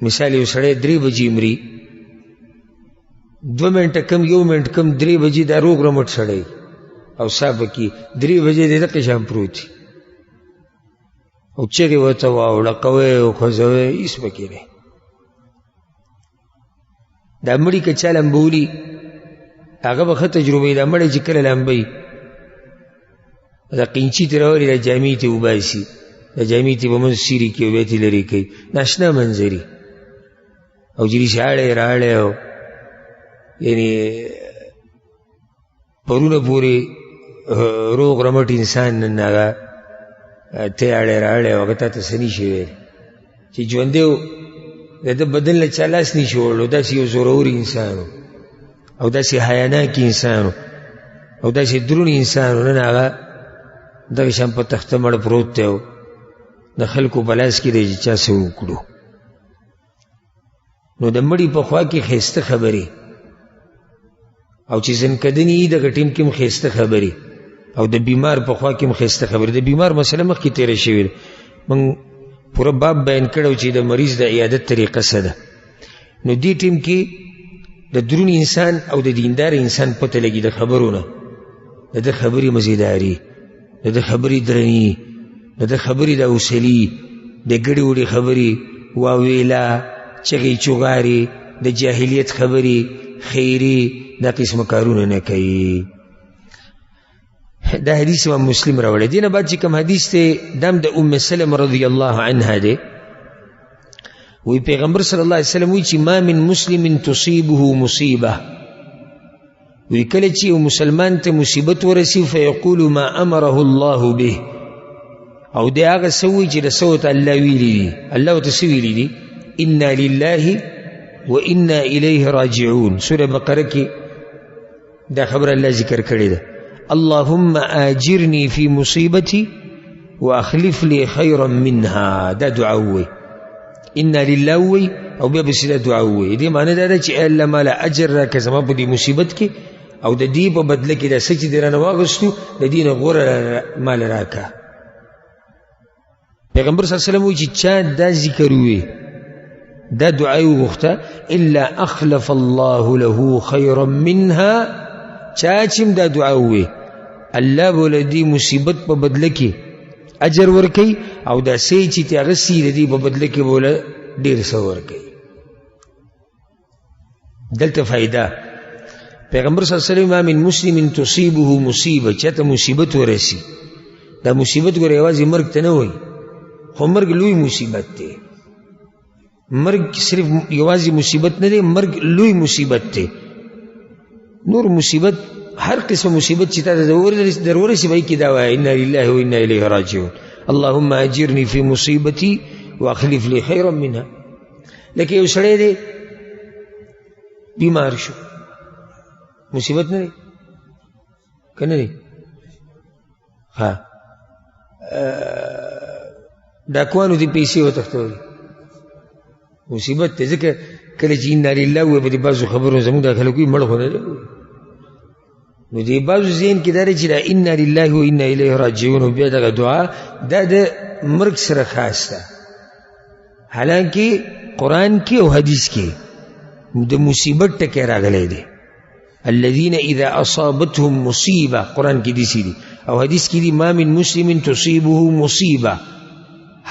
مثال یو سړی 3 بجې مري 2 منټه کم 1 منټ کم 3 بجې دا روغ رمټ سړی او سا پکې 3 بجې د دقې شان پروت او چغې ورته واوړه کوی او خوځوی هېڅ پکې دی. دا مړي که چا لمبولي هغه به ښه تجربه دا مړی چې کله لمبوي دا قینچي ترې راولي دا جامې ته وباسي دا جامې ته به منځ سیري کړي او بیا ترې لرې کوي ناشنا منظري او جري شاړی راړی او یعنې پرونه پورې روغ رمټ انسان نن هغه تیاړی راړی او هغه تا ته څه نشي ویلی چې ژوندی و د ده بدن له چا لاس نشي وړلو داسې یو زورور انسان و او داسې حیاناک انسان و او داسې دروند انسان و نن هغه دغه شان په تخته مړ پروت دی او د خلکو په لاس کې دی چې چا څه وکړو. نو د مړي په خوا کې ښایسته خبرې او چې زنکدنې یي دغه ټیم کې هم ښایسته خبرې او د بیمار په خوا کې هم ښایسته خبرې. د بیمار مسله مخکې تېره شوې ده موږ پوره باب بیان کړی چې د مریض د عیادت طریقه څه ده. نو دې ټیم کې د درون انسان او د دیندار انسان پته لګي د خبرو نه د ده خبرې مزیداري د ده خبرې درني د ده خبرې د حوصلې د ګډې وډې خبرې واویلا چغې چغارې د جاهلیت خبرې خیرې دا قسمه کارونه نه کوي. دا حدیث امام مسلم راوړی. دې نه بعد چې کوم حدیث دی دا د ام سلمه رضی الله عنها دی وی پیغمبر صلی الله علیه وسلم وی چې ما من مسلم تصیبه مصیبه وی کله چې یو مسلمان ته مصیبت ورسی فیقول ما امره الله به او دی هغه سوي چې د سوت الله ویلي دي. الله ته ویلي دي انا لله وانا الیه راجعون. سوره بقره کې دا خبر الله ذکر کړی ده. اللهم آجرني في مصيبتي واخلف لي خيرا منها. دا دعا وي انا لله وي او بیا بس دا دعا وي. دې معنی دا ده چې الله مالا اجر راکړه زما په دې مصیبت کې او د دې په بدله کې د څه چې درنه واغستو د دې نه غوره مال راکړه. پیغمبر صلی الله علیه وسلم وایي چې چا دا ذکر وي دا دعا یې وغوښته الا اخلف الله له خيرا منها. چا چې دا دعا وي الله به دې مصیبت په بدله کې اجر ورکوي او دا څه چې هغه سي د دې په بدله کې به ډېر څه ورکوي. دلته فائده پیغمبر صلی الله علیه وسلم ما من مسلم تصيبه مصیبه، چاته مصیبت ورسي دا مصیبت ګوره یوازې مرګ ته نه وایي خو مرګ لوی مصیبت دی. مرګ صرف یوازې مصیبت نه دی، مرګ لوی مصیبت دی. نور مصیبت هر قسم مصیبت چې تا در ورسي به کې دا وایي انا لله وانا الیه راجعون. اللهم اجرني في مصیبتي واخلف لي خيرا منها. لکه یو سړی دی بیمار شو، مصیبت نه دی که نه دی؟ ها ډاکوانو دې پیسې وتښتولې، مصیبت دی. ځکه کله چې انا لله وایي په دې بعضو خبرو زموږ دا خلک وایي مړ خو نه دی، نو دې بعضو ذهن کې دا دی چې دا انا لله وانا الیه راجعون بیا دغه دعا دا د مرګ سره خاص ده. حالانکه قرآن کې او حدیث کې د مصیبت ټکی راغلی دی. الذين اذا اصابتهم مصیبه قرآن کې دي دي او حدیث کې دي ما من مسلم تصيبه مصیبه.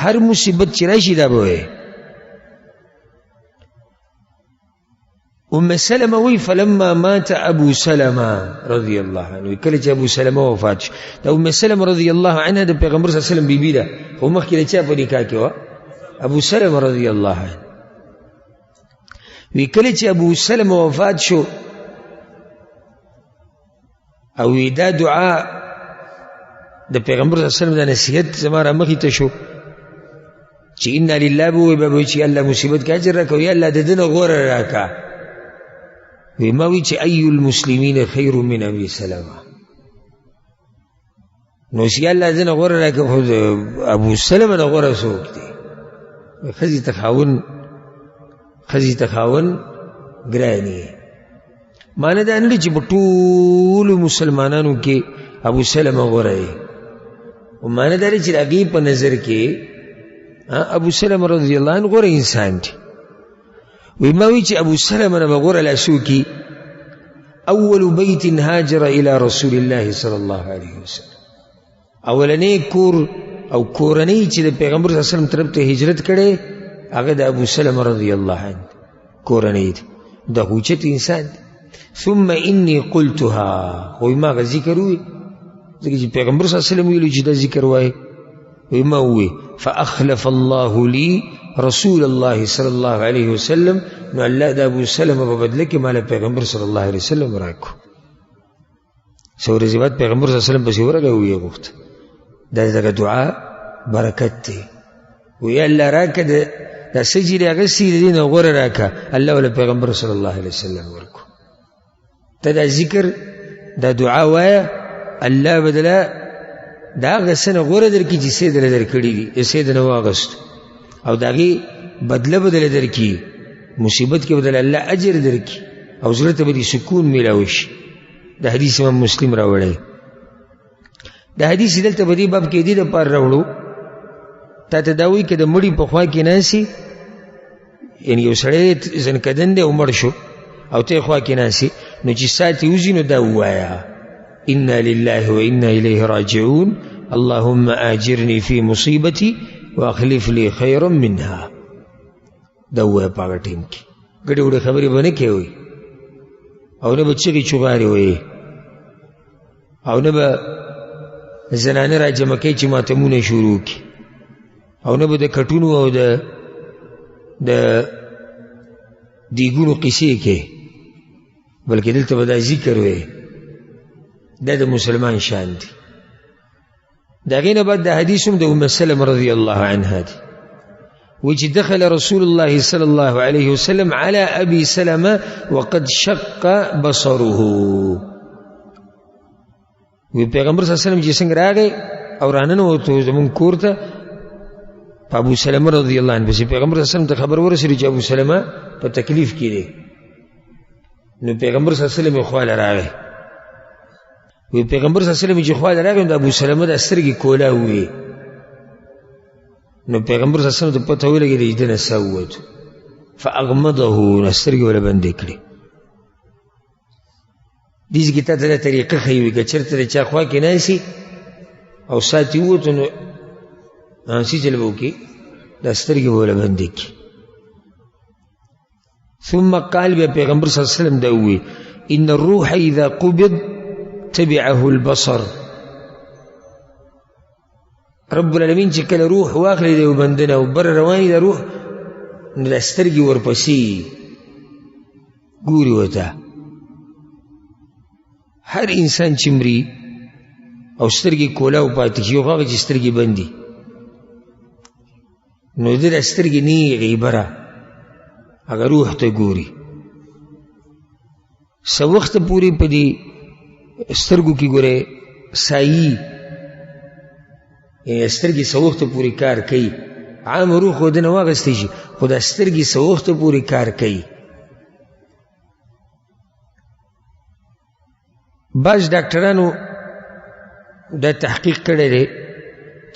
هر مصیبت چې راشي دا به وایي. ام سلمه وی فلما مات ابو سلمه رضی الله عنه، کله چې ابو سلمه وفات شو د ام سلمه رضی الله عنها د پیغمبر صلی الله علیه وسلم بیبی ده، خو مخکې د چا په نکاح کې وه؟ ابو سلمه رضی الله عنه. وی کله چې ابو سلمه وفات شو او دا دعا د پیغمبر صلی الله علیه وسلم د نصیحت زما را مخې ته شو چې انا لله به وایي به وایي چې الله مصیبت کې اجر راکړه، یا الله د ده نه غوره راکړه. وی ما وی چې ای المسلمین خیر من ابي سلمه، نو چې الله د نه غوره راکړه خو ابو سلمه نه غوره څوک دی؟ ښځې تخاون ګرانې. معنی دا نه دی چې په ټولو مسلمانانو کې ابو سلمه غوره دی، او معنی دا دی چې د هغې په نظر کې ابو سلمه رضی الله عنه غوره انسان دی. وی ما وی چې ابو سلمه نه به غوره لاسو کې اول بیت هاجر الى رسول الله صلی الله علیه وسلم، اولنی کور او کورنۍ چې د پیغمبر صلی الله علیه وسلم طرف ته هجرت کړي هغه د ابو سلمه رضی الله عنه کورنۍ دی، د اوچت انسان دی. ثم انی قلتها، خو ما هغه ذکر وی ځکه چې پیغمبر صلی الله علیه وسلم ویلي چې دا ذکر وایي. وی ما وی فاخلف الله لی رسول الله صلی الله علیه وسلم، نو الله د ابو سلمه په بدله کې مال پیغمبر صلی الله علیه وسلم راکو. څو ورځې بعد پیغمبر صلی الله علیه وسلم پسې ورغی او یې غوښت دا دغه دعا برکت دی. وی الله راکه دا سجدې هغه سي د دې نه غوره راکه، الله ولا پیغمبر صلی الله علیه وسلم ورکو. ته دا ذکر دا دعا وایه، الله بدله دا هغه څه نه غوره درکړي چې څه دله درکړي دي، څه د نه واغستو او د هغې بدله به دله درکړي، مصیبت کې به دله الله اجر درکړي او زړه ته به دې سکون میلاوي شي. دا حدیث امام مسلم راوړی. دا حدیث دلته په دې باب کې دې دپاره راوړو تا ته دا وایي که د مړي په خوا کې ناستې، یعنې یو سړی زنکدن دی او مړ شو او ته یې خوا کې ناستې، نو چې ساعت یې وځي نو دا ووایه انا لله وانا الیه راجعون اللهم آجرني في مصیبتي واخلف لي خيرا منها. دا ووایه په هغه ټیم کې ګډې وډې خبرې به نه کوئ او نه به چغې چغارې وایي او نه به زنانه را جمع کوي چې ماتمونه شروع کړي او نه به د کټونو او د دیګونو قصې کوي، بلکې دلته به دا ذکر وایي. دا د مسلمان شان دی. دا غینه بعد دا حدیث هم د ام سلمة رضی الله عنها دی وجه دخل رسول الله صلى الله عليه وسلم على أبي سلمة وقد شق بصره وی پیغمبر صلی الله علیه وسلم چې څنګه راغی او راننوتو زمون کور ته ابو سلمة رضی الله عنه پس پیغمبر صلی الله علیه وسلم ته خبر ورسېده چې ابو سلمة په تکلیف کې دی نو پیغمبر صلی الله علیه وسلم خواله راغی وی پیغمبر صلی الله علیه وسلم چې خواله راغی د ابو سلمة د سترګې کولا وی نو پیغمبر صلی الله علیه وسلم ته پته ولګېده چې دنه څه ووتو فاغمضه نو سترګې وله بندې کړې دیز کی تا ته دا طریقه ښیي وي که چېرته د چا خوا کې ناستي او ساعت یې ووتو نو هسې چل به وکړي دا سترګې به وله بندې کړي ثم قال بیا پیغمبر صلی الله علیه وسلم دا ووایي ان الروح اذا قبض تبعه البصر رب العالمین چې کله روح واخلي د یو بنده نه او بر رواني د روح نو دا سترګې ورپسې ګوري ورته هر انسان چې مري او سترګې کولاو پاتې شي یو هغه چې سترګې بندي نو د دا سترګې نیغې بره هغه روح ته ګوري څه وخته پورې په دې سترګو کې ګوره سایي یعنې سترګې څه وخته پورې کار کوي عام روح خو دنه واخیستی شي خو دا سترګې څه وخته پورې کار کوي بعض ډاکټرانو دا تحقیق کړی دی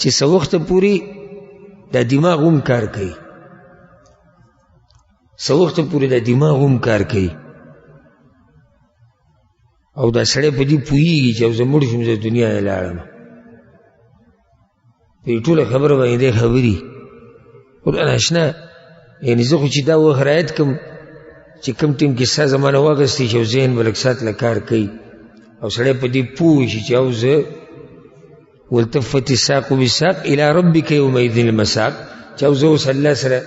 چې څه وخته پورې دا دماغ هم کار کوي څه وخته پورې دا دماغ هم کار کوي او دا سړی په دې پوهېږي چې او زه مړ شوم زه دنیا نه لاړم په دې ټوله خبره باندې دی خبري قرآن اشنا یعنې زه خو چې دا وخت رعایت کړم چې کوم ټیم کې ستا زمانه واخیستی چې او ذهن به لږ ساعت له کار کوي او سړی په دې پوه شي چې او زه والتفت الساق بالساق الى ربك يومئذ المساق چې او زه اوس الله سره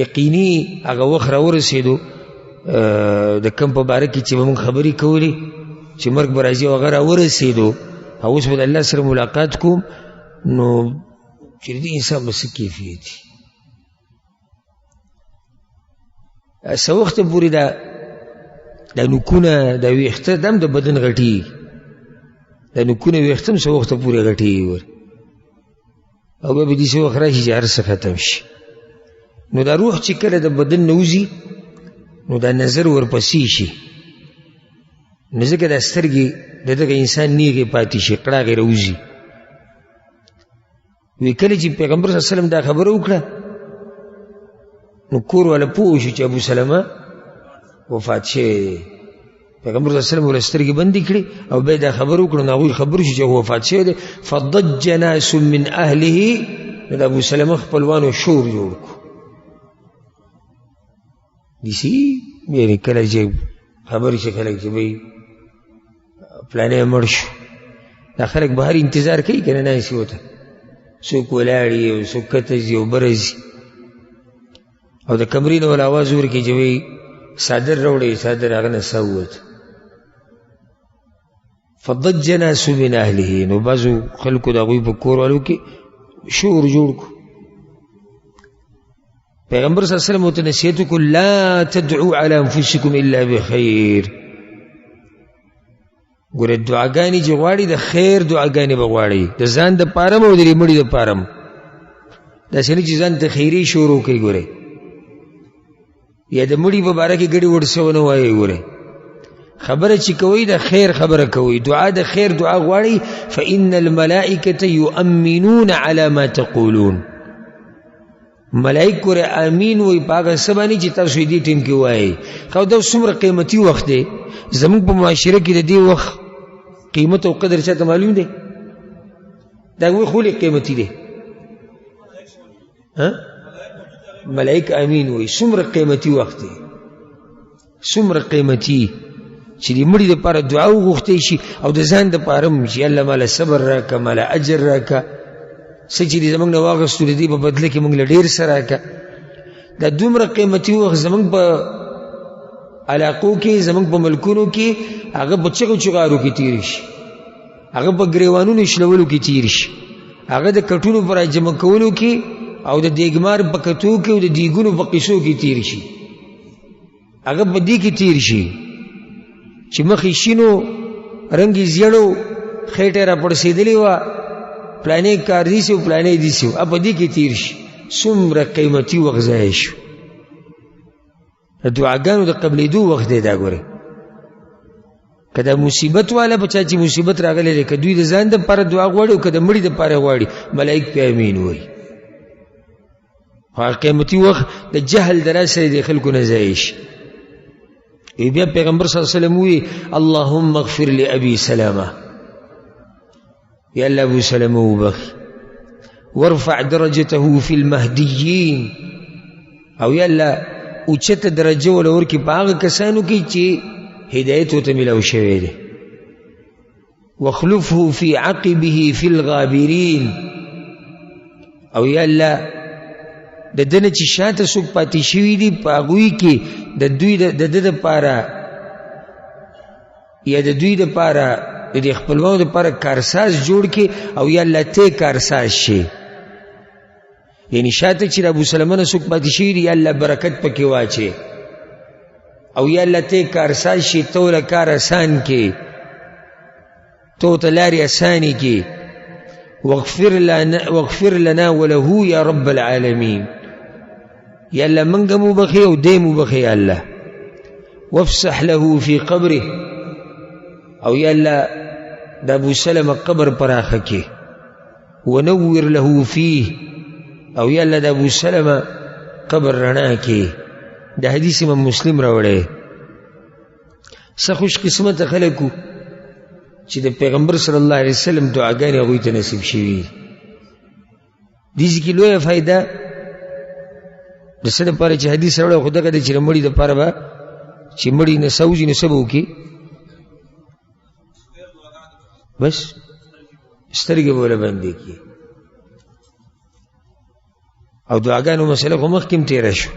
یقیني هغه وخت راورسېدو د کوم په باره کې چې به مونږ خبرې کولې چې مرګ به راځي او هغه راورسېدو او اوس به د الله سره ملاقات کوم نو چې د دې انسان به څه کیفیت وي څه وخته پورې دا نوکونه دا ویښته دا هم د بدن غټېږي دا نوکونه ویښته هم څه وخته پورې غټېږي ور او بیا به داسې وخت راشي چې هر څه ختم شي نو دا روح چې کله د بدن نه وځي نو دا نظر ورپسې شي نو ځکه دا سترګې د دغه انسان نیغې پاتې شي قړاغې راوځي وی کله چې پیغمبر صلی الله علیه وسلم دا خبره وکړه نو کور والا پوه شو چې ابو سلمة وفات شوی دی پیغمبر صلی الله علیه وسلم ورله سترګې بندې کړې او بیا دا خبره وکړه نو هغوی خبر شو چې وفات شوی دی فضج ناس من اهله نو د ابو سلمة خپلوانو شور جوړ کړو داسې یعنې کله چې خبرې شي خلک چې بهی پلانی مړ شو دا خلک بهر انتظار کوي که نه ناستي ورته څوک ولاړي او څوک کته ځي او بره ځي او د کمرې نه ول اواز ورکړي چې وایي صادر راوړئ صادر هغه نه څه ووت فضج ناس من اهله نو بعضو خلکو د هغوی په کور والو کې شور جوړ کړو پیغمبر صلی الله علیه وسلم ورته نصیحت وکړو لا تدعوا على انفسکم الا بخیر ګوره دعاګانې چې غواړي د خیر دعاګانې به غواړي د ځان د پاره م او د دې مړي د پاره م داسې نه چې ځان ته خیري شروع کوي ګوره یا د مړي په باره کې ګډې وړ څه ونه وایي ګوره خبره چې کوئ د خیر خبره کوئ دعا د خیر دعا غواړي فإن الملائکة یؤمنون على ما تقولون ملائک ګوره امین وایي په هغه څه باندې چې تاسو یې دې ټیم کې وایي خو دا څومره قیمتي وخت دی زموږ په معاشره کې د دې وخت قیمت او قدر چاته معلوم دی دا وی خو لږ قیمتي دی ملائک امین وایي څومره قیمتي وخت دی څومره قیمتي چې د مړي دپاره دعا وغوښتی شي او د ځان دپاره هم چې الله ماله صبر راکړه ماله اجر راکړه څه چې دې زموږ نه واخیستو د دې په بدله کې موږ له ډېر څه راکړه دا دومره قیمتي وخت زموږ په علاقو کې زموږ په ملکونو کې هغه په چغو چغارو کې تیر شي هغه په ګریوانونو شلولو کې تیر شي هغه د کټونو پر جمع کولو کې او د دیګمار په کتو کې او د دیګونو په قصو کې تیر شي، هغه په دې کې تیر شي چې مخې شینو رنګ یې زیړو خېټه را پړسېدلې وه پلانې کار دي سي او پلانې دي سي په دې کې تیر شي. څومره قیمتي وخت ضایع شو. د دعاګانو د قبلېدو وخت دی دا ګوره. که دا مصیبت والا په چا چې مصیبت راغلی دی که دوی د ځان دپاره دعا غواړي او که د مړي دپاره غواړي ملایک پې امین وایي. هغه قیمتي وخت د جهل د راز سره د خلکو نه ضایع شي. بیا پیغمبر صلی الله علیه وسلم وی اللهم اغفر لأبي سلامه، یا الله ابو سلمه وبخي، وارفع درجته في المهديين، او یا الله اوچته درجه ولا ورکي په هغه کسانو کې چې هدایت ورته ملاو شوی دی. واخلفه في عقبه في الغابرين، او یا الله د دنه چې شاته څوک پاتې شوي دي په هغوی کې د دوی د ده دپاره یا د دوی دپاره د دې خپلوانو دپاره کارساز جوړ کړي، او یا الله ته کارساز شي. یعنی شاته چې د ابو سلمه نه څوک پاتې شوي دي یا الله برکت پکې واچي، او یا الله ته کارساز شي، ته له کار اسان کې، ته ورته لارې اسانې کې. واغفر لنا وله یا رب العالمین، یا الله منګه مو بخي او دی مو بخي یا الله. وافسح له في قبره، او یا الله د ابو سلمه قبر پراخه کې. ونور له فيه، او یا الله د ابو سلمه قبر رڼا کې. د حدیث امام مسلم راوړی. څه خوش قسمته خلکو چې د پیغمبر صلی الله علیه وسلم دعاګانې هغوی ته نصیب شوي. دې کې لویه فایده د څه دپاره چې حدیث راوړی خو دغه دی چې د مړي دپاره به چې مړي نه سوځي نو څه به وکړي؟ بس سترګې به وله بندې کړي. او دعاګانو مسله خو مخکې هم تېره شو،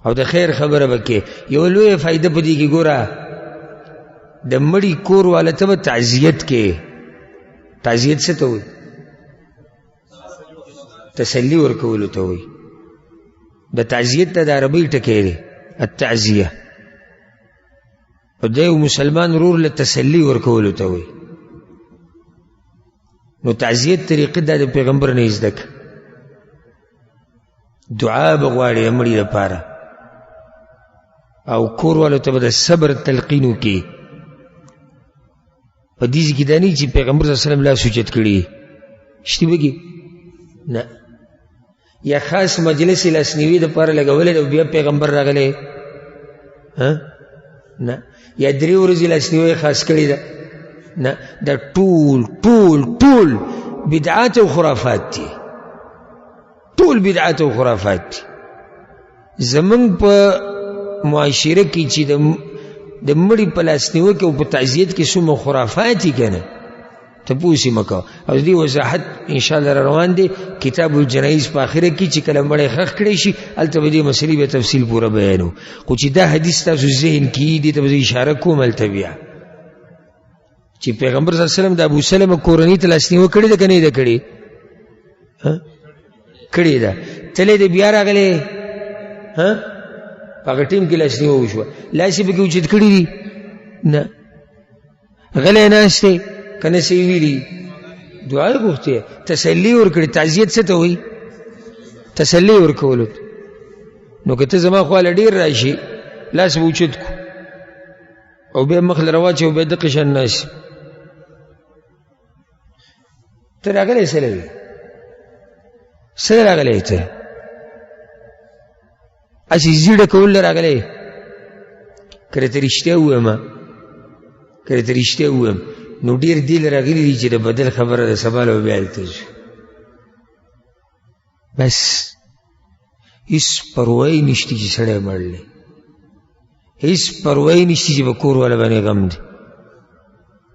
او د خیر خبره به کې. یوه لویه فایده په دې کې ګوره، د مړي کور والا ته به تعزیت کې. تعزیت څه ته وایي؟ تسلی ورکولو ته وایي. د تعزیت ته د عربۍ ټکی دی التعزیه، او د یو مسلمان ورور له تسلی ورکولو ته وایي. نو تعزیت طریقه دا د پیغمبر نه یې زده کړه. دعا به غواړي د مړي لپاره، او کور والو ته به د صبر تلقین وکړي. په دې کې دا نه چې پیغمبر صلی الله علیه وسلم لاس اوچت کړي شتي بګي نه، یا خاص مجلس لاسنیوي دپاره لګولی او بیا پیغمبر راغلی نه، یا درې ورځې لاسنیوي خاص کړې ده نه. دا ټول ټول ټول بدعات او خرافات دي، ټول بدعات او خرافات دي. زمونږ په معاشره کې چې د مړي په لاسنیوي کې او په تعزیت کې څومره خرافات دي که نه، تپوس یې مه کوه. او د دې وضاحت انشاءالله را روان دی کتاب الجنایز په آخره کې چې کله مړی ښخ کړی شي هلته به دې مسلې به تفصیل پوره بیانو. خو چې دا حدیث تاسو ذهن کې دې ته به زه اشاره کوم هلته بیا چې پیغمبر صلی الله علیه وسلم د ابو سلمه کورنۍ ته لاسنیوي کړې ده که نه یې ده کړې؟ کړې ده. تللی دی بیا راغلی په هغه ټیم کې لاسنیوي وشوه، لاس یې پکې اوچت کړي دي نه، غلی ناست دی که نه څه یې ویلي، دعا یې غوښتې، تسلي ورکړې. تعزیت څه ته وایي؟ تسلي ورکولو. نو که ته زما خواله ډېر راشي لاس به اوچت کړو او بیا مخ له راواچوي او بیا دقې شان ناست. ته راغلی څه لوي؟ څه راغلی ته؟ هسې زیړه کول راغلی؟ که راته رښتیا ووایم، که راته رښتیا ووایم نو ډېر دې له راغلي دي چې د بدل خبره ده، سبا له به بیا هلته ځو. بس هېڅ پروایي نشته چې سړی مړ دی، هېڅ پروایي نشته چې په کور والا باندې غم دی.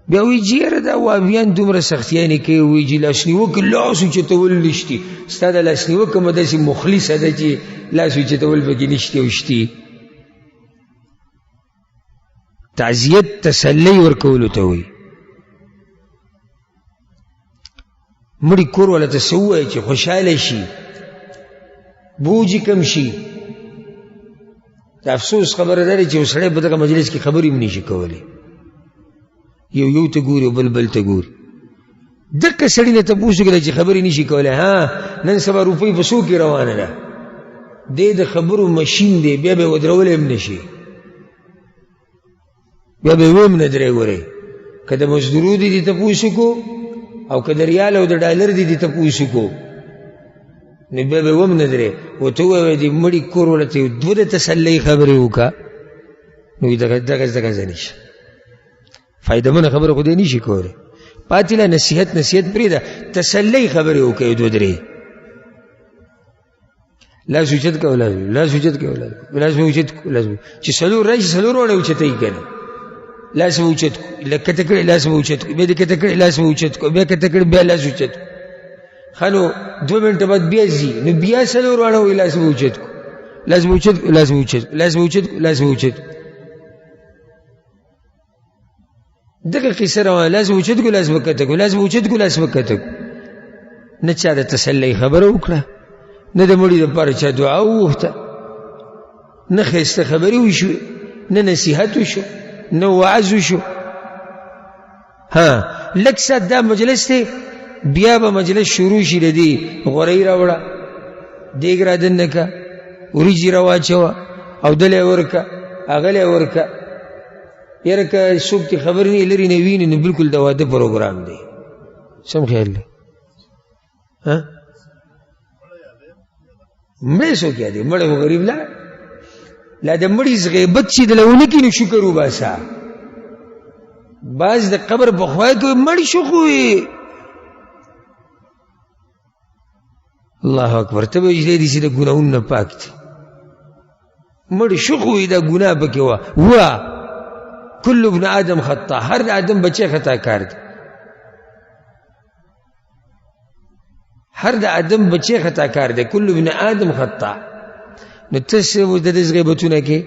بیا وایي چې یاره دا وابیان دومره سختیانې کوي، وایي چې لاسنیوکې لاس اوچتول نشتي. ستا د لاسنیوکه مه داسې مخلصه ده چې لاس اوچتول پکې نشتي او شتي. تعزیت تسلی ورکولو ته وایي. مړي کور ولا ته سوای چې خوشاله شي بوجي کم شي. د افسوس خبره ده چې وسړی په دغه مجلس کې خبرې هم نشي کولی، یو ته ګوري او بل ته ګوري. دغه سړي نه تپوس وکړه چې خبرې نشي کولی، ها نن سبا روپۍ په څو کې روانه ده، دی د خبرو مشین دی، بیا به یې ودرولی هم نشي، بیا به یې ویم نه درېږورئ. که د مزدورو دي تپوس وکړو او که د ریال او د ډالر دي تپوس وکړو نو بیا به یې وم نه درې. ورته ووایه د مړي کور ولته یو دوه د تسلۍ خبرې وکړه نو دغه ځه نشي، فایدهمنه خبره خو دی نشي کولی. پاتې له نصیحت پرېږده، تسلۍ خبرې وکړه یو دوه درې. لاس اوچت کوه، لاس اوچت کوه، لاس به اوچت کړو چې څلور راشي څلور واړه اوچتوي که نه، لاس به اوچت کړو، لږ کته کړې لاس به اوچت کړو، بیا دې کته کړې لاس به اوچت کړو، بیا کته کړې بیا لاس اوچت کړو. ښه نو 2 منټه بعد بیا ځي نو بیا څلور واړه وایي لاس به اوچت کړو، لاس به اوچت کړو، لاس به اوچت کړو، لاس به اوچت کړو، لاس به اوچت کړو. دغه قصه روانه، لاس به اوچت کړو، لاس به کته کړو، لاس به اوچت کړو، لاس به کته کړو. نه چا د تسلۍ خبره وکړه، نه د مړي دپاره چا دعا وغوښته، نه ښایسته خبرې وشوې، نه نصیحت وشو، نه وعظ وشو. ها لږ ساعت دا مجلس دی، بیا به مجلس شروع شي د دې غوړۍ راوړه، دیګ را دننه که، وریجې را واچوه، اودلی ورکه، هغلی ورکه. یاره که څوک دې خبر نه لرې نه ویني نو بلکل د واده پروګرام دی. سم خیال دی؟ مړی څوک یادوي؟ مړی خو غریب لا د مړي غیبت چې دله ونه کړي نو شکر وباسه. بعض د قبر په خوا کې مړ شو خو الله اکبر، ته به وجدې دي چې د ګناهونو نه پاک دي. مړ شو خو دا ګناه پکې وه. کل ابن آدم خطا، هر د آدم بچی خطا کار دی، هر د آدم بچی خطا کار دی، کل ابن آدم خطا. نو ته د دې غیبتونه کې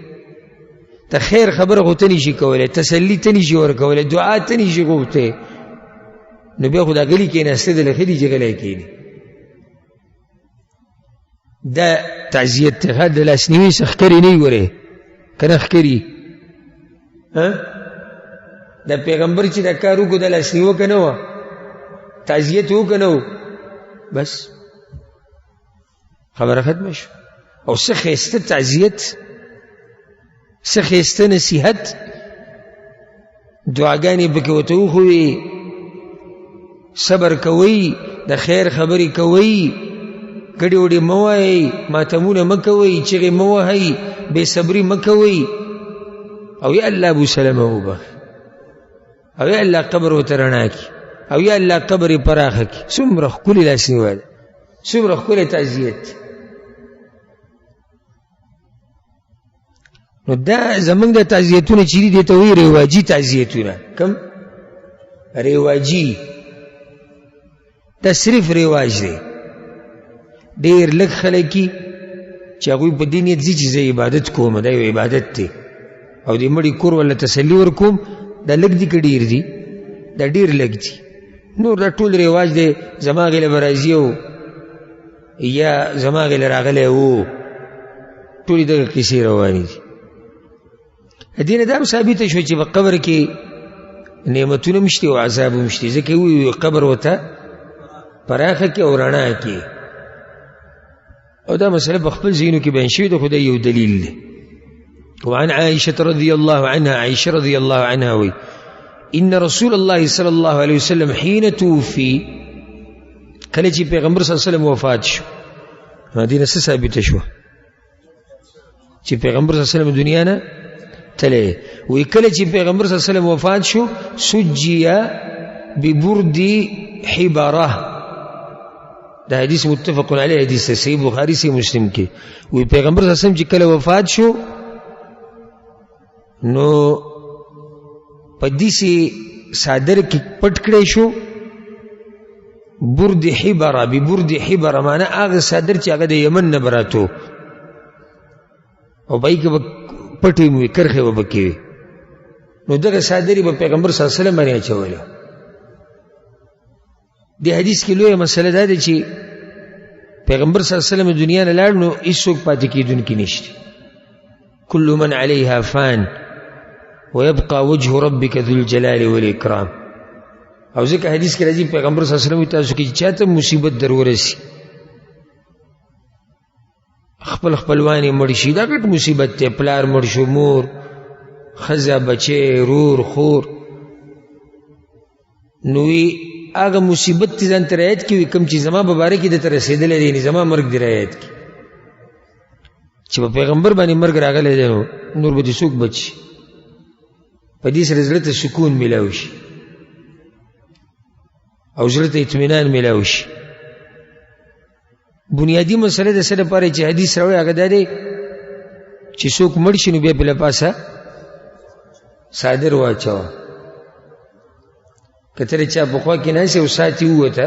ته خیر خبره خو ته نشي کولی، تسلي ته نشي ورکولی، دعا ته نشي غوښتی، نو بیا خو دا غلي کېناسته د ښه دي چې غلی کېني. دا تعزیت ته د لاسنیوي څه ښکرې نه وي ورې که نه ښکري. د پیغمبر چې دا کار وکړو د لاسنیوه که نه وه، تعزیت و که نه و، بس خبره ختمه شو. او څه ښایسته تعزیت، څه ښایسته نصیحت، دعاګانې پکې ورته وښوي، صبر کوئ، د خیر خبرې کوئ، ګډې وډې مه وایئ، ماتمونه مه کوئ، چغې مه وهئ، بې صبري مه کوئ. او یا الله ابو سلمه وبخ، او یا الله قبر ورته رڼا کړي، او یا الله قبر یې پراخه کړي. څومره ښکلې لاسنیوی ده، څومره ښکلی تعزیت. نو دا زمونږ د تعزیتونه چې دي دې ته وایي رواجي تعزیتونه. کم رواجي؟ دا صرف رواج دی. ډېر لږ خلک دي چې هغوی په دې نیت ځي چې زه عبادت کوم، دا یو عبادت دی، او د مړي کور ولا تسلي ورکوم. دا لږ دي که ډېر دي؟ دا ډېر لږ دي. نور دا ټول رواج دی، زما غیله به راځي او یا زما غیله راغلی و، ټولې دغه کیسې روانې دي. دې نه دا هم ثابته شوه چې په قبر کې نعمتونه هم شته او عذاب هم شته، ځکه وایي قبر ورته پراخه کړي او رڼا کړي. او دا مسله په خپل ذهنو کې بیان شوې ده، خو دا یو دلیل دی. وعن عائشة رضي الله عنها، عائشة رضي الله عنها وي إن رسول الله صلى الله عليه وسلم حين توفي، کله چې پیغمبر صلی الله علیه وسلم وفات شو، دې نه څه ثابته شوه چې پیغمبر صلی الله علیه وسلم دنیا نه تللی. وی کله چې پیغمبر صلی الله علیه وسلم وفات شو، سجیا ببرد حبره. دا حدیث متفق علیه حدیث صحیح بخاری سے مسلم کې. وی پیغمبر صلی الله علیه وسلم چې کله وفات شو نو په دې صادر کې پټ کړی شو، برد حبره، ببرد حبره معنی هغه صادر چې هغه د یمن نه براتو، او پای کې به پټې وي، کرښې به پکې وي. نو دغه صادرې به پیغمبر صلی الله علیه وسلم باندې اچولې. دی حدیث کې لویه مسله دا ده چې پیغمبر صلی الله علیه وسلم دنیا نه لاړ نو هیڅوک پاتې کېدونکی نشته. کل من علیها فان ويبقى وجه ربك ذو الجلال والإكرام. او ځکه حدیث کې راځي پیغمبر صلی الله علیه وسلم تاسو کې چاته مصیبت در ورسي خپل خپلوان یې مړ شي دا ګټ مصیبت دی، پلار مړ شو، مور ښځه بچی رور خور، نو هغه مصیبت تی ځان ته رعایت کړي کوم چې زما په باره کې درته رسېدلی دی، یعنې زما مرګ دې رعایت کړي. چې په پیغمبر باندې مرګ راغلی دی نو نور به دې څوک بچ شي، په دې سره زړه ته سکون میلاو شي او زړه ته اطمینان میلاو شي. بنیادی مسله د څه لپاره چې حدیث راوړی هغه دا دی چې څوک مړ شي نو بیا پې له پاسه څادر واچوه. که ترې چا پخوا کې ناست او ساعت یې ووته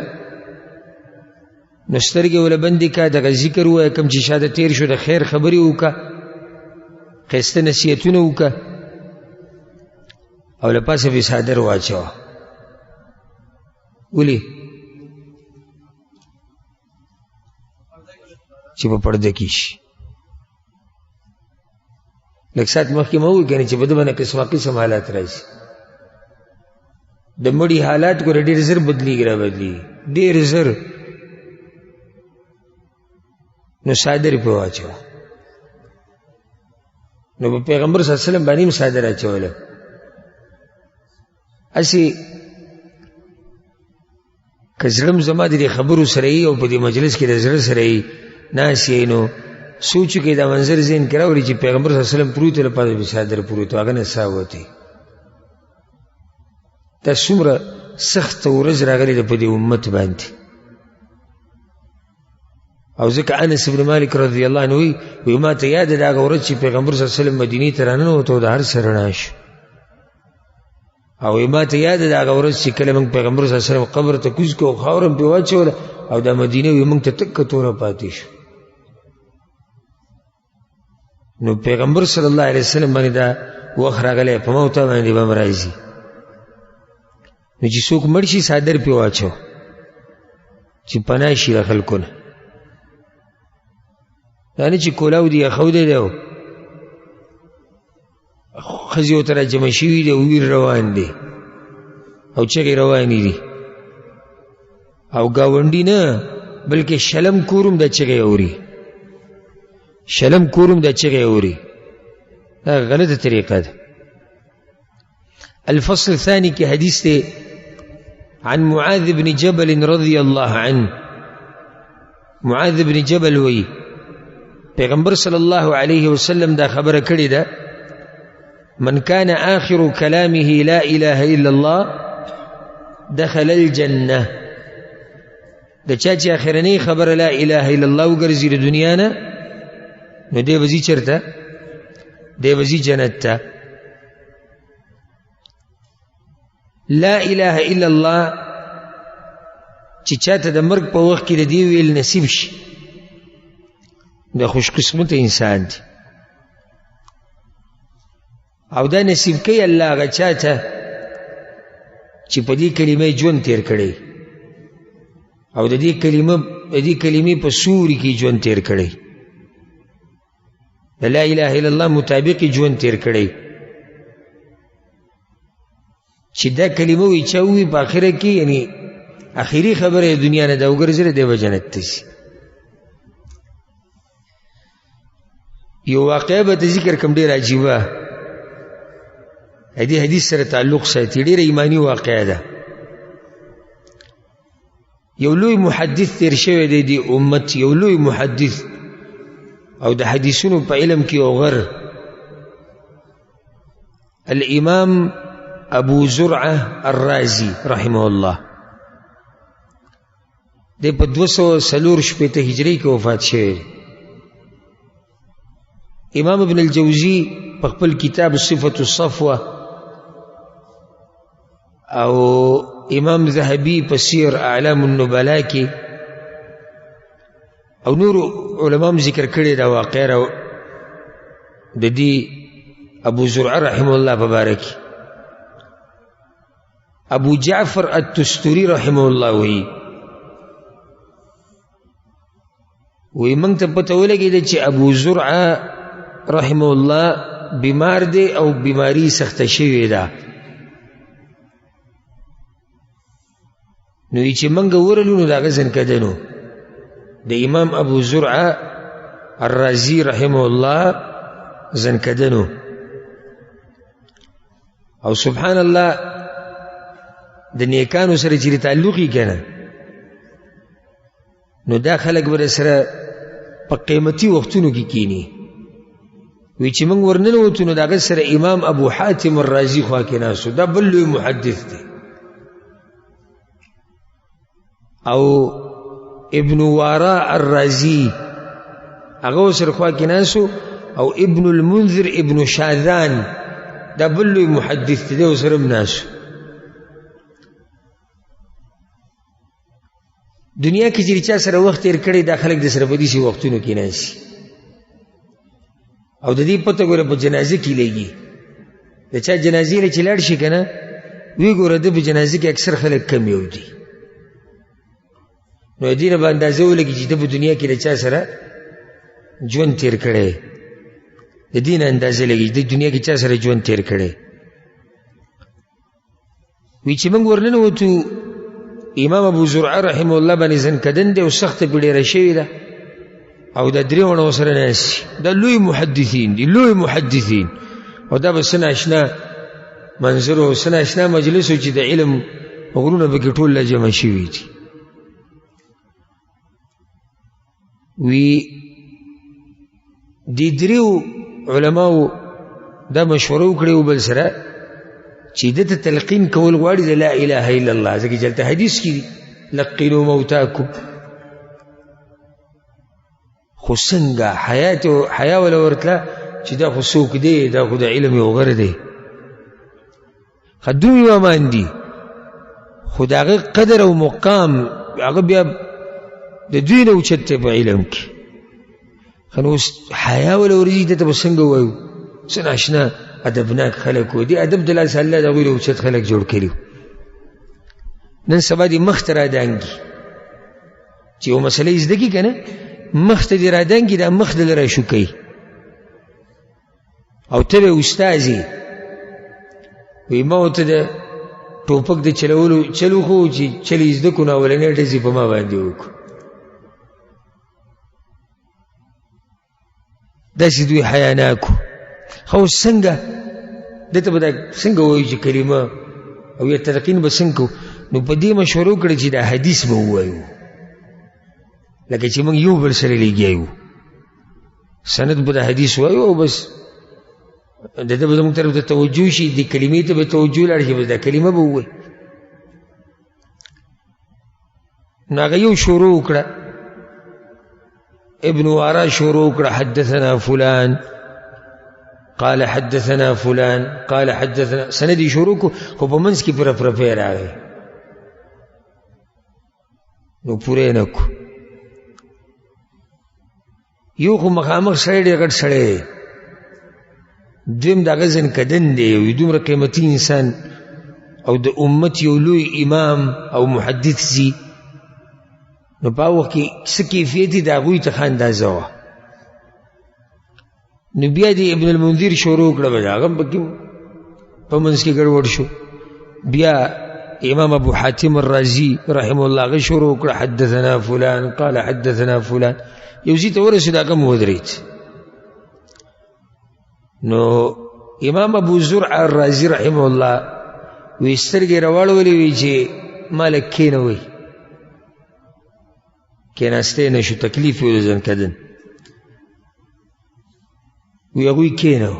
نو سترګې وله بندې که، دغه ذکر ووایه کوم چې شاته تېر شو، د خیر خبرې وکړه، ښایسته نصیحتونه وکړه او له پاسه پې څادر واچوه. ولې؟ چې په پرده کې شي. لږ ساعت مخکې ما ووایي که نه چې په ده باندې قسمه قسم حالات راشي. د مړي حالات ګوره ډېر زر بدلیږي را بدلیږي ډېر زر. نو څادر پې واچوه. نو په پیغمبر صلی الله علیه وسلم باندې هم څادر اچوله. هسې که زړه م زما د دې خبرو سره یي او په دې مجلس کې د زړه سره یي ناست یې نو سوچ کې دا منظر ذهن کې راولي چې پیغمبر صلی الله علیه وسلم پروت له پاسه پې څادر پروت و، هغه نه ساه وتې. دا څومره سخته ورځ راغلې ده په دې امت باندې. او ځکه انس بن مالک رضی الله عنه وایي ما ته یاد ده هغه ورځ چې پیغمبر صلی الله علیه وسلم مدینې ته راننوت او د هر څه رڼا شو. او ما ته یاد ده هغه ورځ چې کله موږ پیغمبر صلی الله علیه وسلم قبر ته کوز کړو خاوره هم پې واچوله او دا مدینه وي موږ ته تکه توره پاتې شو. نو پیغمبر صلی الله علیه وسلم باندې دا وخت راغلی په ما او تا باندې به هم راځي. نو چې څوک مړ شي څادر پې واچو چې پناه شي د خلکو نه. دا نه چې کولاو دي یخودی دی او ښځې ورته راجمع شوي دي او ویر روان دی او چغې روانې دي او ګاونډي نه بلکې شلم کورم دا چغې اوري، شلم کورم دا چغې اوري. دا غلطه طریقه ده. الفصل الثاني کی حدیث تے عن معاذ بن جبل رضی اللہ عنہ. معاذ بن جبل وی پیغمبر صلی اللہ علیہ وسلم دا خبر کړی ده من كان آخر كلامه لا إله إلا الله دخل الجنة. دا چا چې آخرنی خبر لا إله إلا الله وګرځي د دنیا نه نو دی وځي چېرته؟ دی وځي جنت ته. لا اله الا الله چې چاته د مرګ په وخت کې د دې ویل نصیب شي د خوش قسمت انسان دی. او دا نصیب کوي الله هغه چاته چې په دې کلمې ژوند تیر کړی او د دې کلمې په سوري کې ژوند تیر کړی، د لا اله الا الله مطابق ژوند تیر کړی. چې دا کلمه وی چا ووي په آخره کې یعنی آخري خبره دنیا نه ده وګرځېده دی به جنت ته شي. یو واقعه به ته ذکر کړم ډېر عجیبه، دې حدیث سره تعلق ساتي، ډېره ایماني واقعه ده. یو لوی محدث تیر شوی دی د امت، یو لوی محدث او د حدیثونو په علم کې یو غر، الامام ابو زرعه الرازی رحمه الله. دی په 246 هجری کې وفات شوی. امام ابن الجوزی په خپل کتاب صفة الصفوه او امام ذهبی په سیر اعلام النبلاء کې او نور علماء ذکر کړي دا واقعه د دې ابو زرعه رحمه الله مبارک. ابو جعفر التستری رحمه الله وی وی منگ تا پتہ ولگی دا چی ابو زرعہ رحمه اللہ بیمار دے او بیماری سخت شوی دا نو چی منگ ورلو نو دا غزن کدنو دا امام ابو زرعہ الرازی رحمه اللہ زن کدنو او سبحان اللہ دا نیکانو سر چیلی تعلقی کنا نو دا خلق بر سر پا قیمتی وقتونو کی کینی وی چی منگ ورننوتو نو دا غز سر امام ابو حاتم الرازی خواکی ناسو دا بلوی محدث دے او ابن واراء الرازی اغاو سر خواکی ناسو او ابن المنذر ابن شاذان دا بلوی محدث دے و سرم ناسو دنیا کی چیری چا سر وقت تیر کڑی دا خلق دا سر بدی سی وقتونو کی ناسی او دا دی پتہ گورا پا جنازی کی لگی دا چا جنازی لے چلار شی کنا وی گورا دا پا جنازی کی اکثر خلق کمی ہو دی نو دینا با اندازه ہو لگی چی دا پا دنیا کی دا چا سر جون تیر کڑے دا دینا اندازه لگی دا دنیا کی چا سر جون تیر کڑے وی چی منگ ورنن ہو تو امام ابو زرعہ رحمه اللہ بانی زن کدن دے و سخت پیڑی رشوی دا او دا دریون وصر ناسی دا لوی محدثین دی لوی محدثین او دا بس سناشنا منظرو سناشنا مجلسو چی دا علم مغرون بکی طول لجمع شوی دی وی دی دریو علماء دا مشورو کڑیو بلسرہ چی دتا تلقین کول غواری دا لا الہ الا اللہ زکی جلتا حدیث کی لقینو موتاکم خسنگا حیا ولا ورتلا چی دا خسوک دے دا خدا علم وغر دے خدومی وامان دی خدا اغا قدر و مقام اغا بیا دا دوی نوچت پا علم کی خنوس حیا ولا ورزی دتا بسنگا وایو سناشنا ادبناک خلق و دی ادب دلاس اللہ دا غیر اوچت خلق جوڑ کریو نن سبا دی مخت را دانگی چی او مسئلہ ازدگی کنا مخت دی را دانگی دا مخت دی را شکی او تب استازی وی موت دا ٹوپک دا چلو خو چی چلی ازدکو ناولنی ڈزی پا ما باندی ہوکو دا سی دوی حیاناکو خو سنگا دتا بدا سنگا وایو چی کلمه او یا تلقین با سنگو نو پا دی مشورو کرد چی دا حدیث با وایو لکه چی من یو بر سر لیگیایو سند بدا حدیث وایو بس دتا بدا من طرف دا توجه شی دی کلمه تا با توجه لارشی بس دا کلمه با وای ناگا یو شروع کرد ابن وارا شروع کرد حدثنا فلان قال حدثنا فلان قال حدثنا سندی شروع کو خو په منځ کې پر پیر راغی نو پورې نکو یو خو مخامخ سړی ډېر غټ سړی دویم د غزن کدن دی یو دومره قیمتي انسان او د امت یو لوی امام او محدث زی نو په وخت کې څه کیفیت د هغوی ته ښه اندازه وه نو بیا دی ابن المنذر شروع کړه بیا هغه پکې په منځ کې ګډوډ شو بیا امام ابو حاتم الرازی رحمه الله هغه شروع کړه حدثنا فلان قال حدثنا فلان یو ځای ته ورسېد هغه هم ودرېد نو امام ابو زرع الرازی رحمه الله وی سترګې راواړولې وی چې مالک کېنوئ کېناستی نه شو تکلیف یې ځان کدن وی اغوی کینو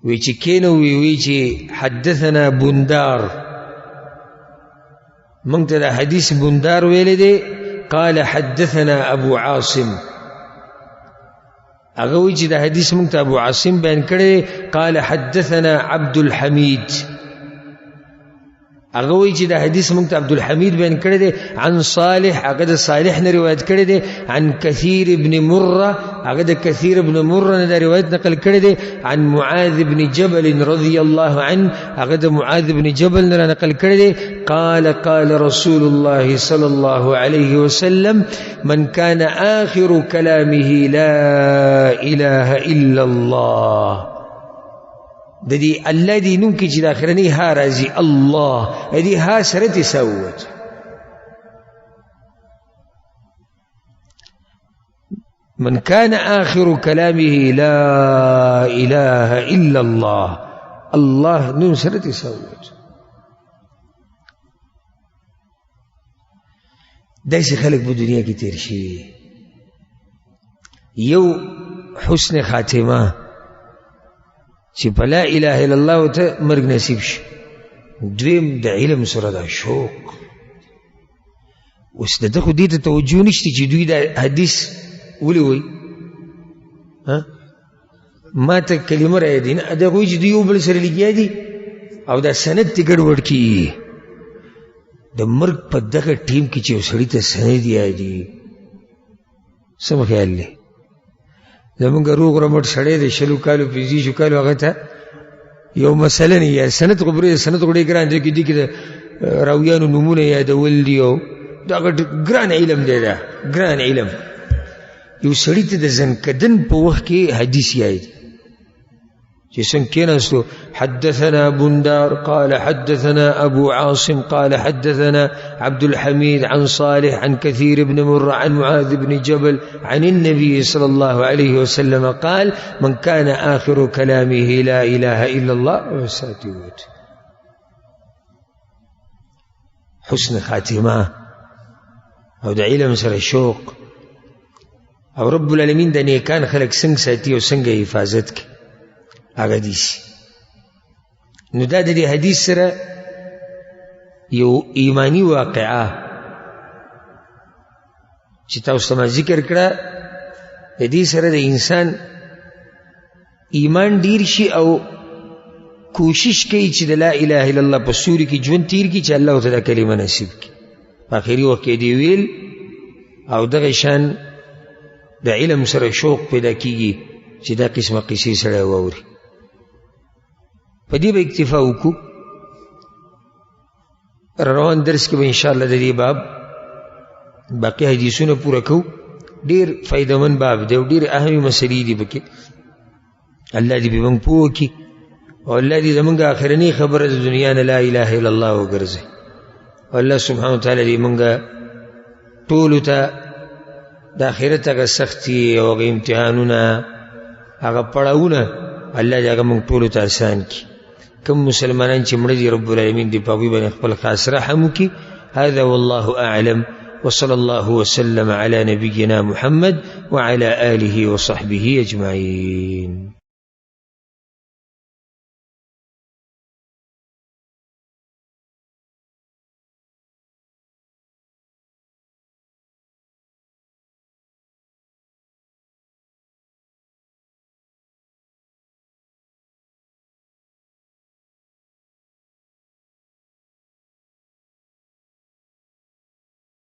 وی چی کینو وی چی حدثنا بندار منگتا دا حدیث بندار ویلے دے قال حدثنا ابو عاصم اغوی چی دا حدیث منگتا ابو عاصم بین کرے قال حدثنا عبد الحمید اغوی چی دا حدیث منگتا عبد الحمید بین کرے دے عن صالح اقد صالح نے روایت کرے دے عن کثیر ابن مرہ هغه كثير بن مرة دا روایت نقل کړی دی عن معاذ بن جبل رضي الله عنه، هغه معاذ بن جبل نه نقل کړی دی قال قال رسول الله صلى الله عليه وسلم من كان آخر كلامه لا إله إلا الله. د دې الله دې نوم کې چې د اخرنۍ ها راځي الله، دې ها سره تسوت. من كان آخر كلامه لا إله إلا الله، الله نوم سره تسوت. داسې خلک په دنیا کې تیر شي. یو حسن خاتمه چې په لا اله الا الله ته مرګ نصیب شي. دویم د علم سره دا شوق. اوس دغه دې ته توجه نشته چې دوی دا حدیث ولي وي ما ته کلمه را دي نه دا وایي چې دوی یو بل سره لګیا دي او دا سند ته ګډوډ کړي. د مرګ په دغه ټیم کې چې یو سړي ته سند یادي څه مو خیال دی؟ زمونږ روغ رمټ سړی دی 20 کالو 25 کالو هغه ته یو مسله نه یاد سند خبرې سند خو ډېر ګران دی کې د راویانو نومونه یادول دي او دا ګران علم دی. دا ګران علم یو سړي ته د زنکدن په وخت کې حدیث یاد چې څنګه کېناستو حدثنا بندار قال حدثنا أبو عاصم قال حدثنا عبد الحميد عن صالح عن كثير بن مرة عن معاذ بن جبل عن النبي صلى الله عليه وسلم قال من كان آخر كلامه لا إله إلا الله وساتوت. حسن خاتمه او د علم سره شوق او رب العالمین د نیکان خلق څنګه ساتي او څنګه حفاظت کوي هغه دي. نو دا د دې حدیث سره یو ایمانی واقعه چې تاسو ته ذکر کړه د دې سره د انسان ایمان ډیر شي او کوشش کوي چې د لا اله الا الله په سوري کې ژوند تیر کړي چې الله تعالی کلمه نصیب کړي. په اخري وخت کې دی ویل او دغه شان د علم سره شوق پیدا کیږي چې دا قسمه قصې سره واوري. په دې به اکتفا وکړو. روان درس کې به انشاءالله د دې باب باقي حدیثونه پوره کوو. ډېر فایدهمند باب دی او ډېرې اهمې مسلې دي پکې. الله دې به موږ پوه کړي او الله دې زموږ آخرنۍ خبره د دنیا نه لا اله الا الله وګرځي. الله سبحانه وتعالی دې موږ ټولو ته د آخرت هغه سختي او هغه امتحانونه هغه پړاوونه الله دې هغه موږ ټولو ته آسان کړي. کوم مسلمانان چې مړه دي رب العالمین دې په هغوی باندې خپل خاص رحم وکړي. هذا والله أعلم وصلى الله وسلم على نبينا محمد وعلى آله وصحبه أجمعين.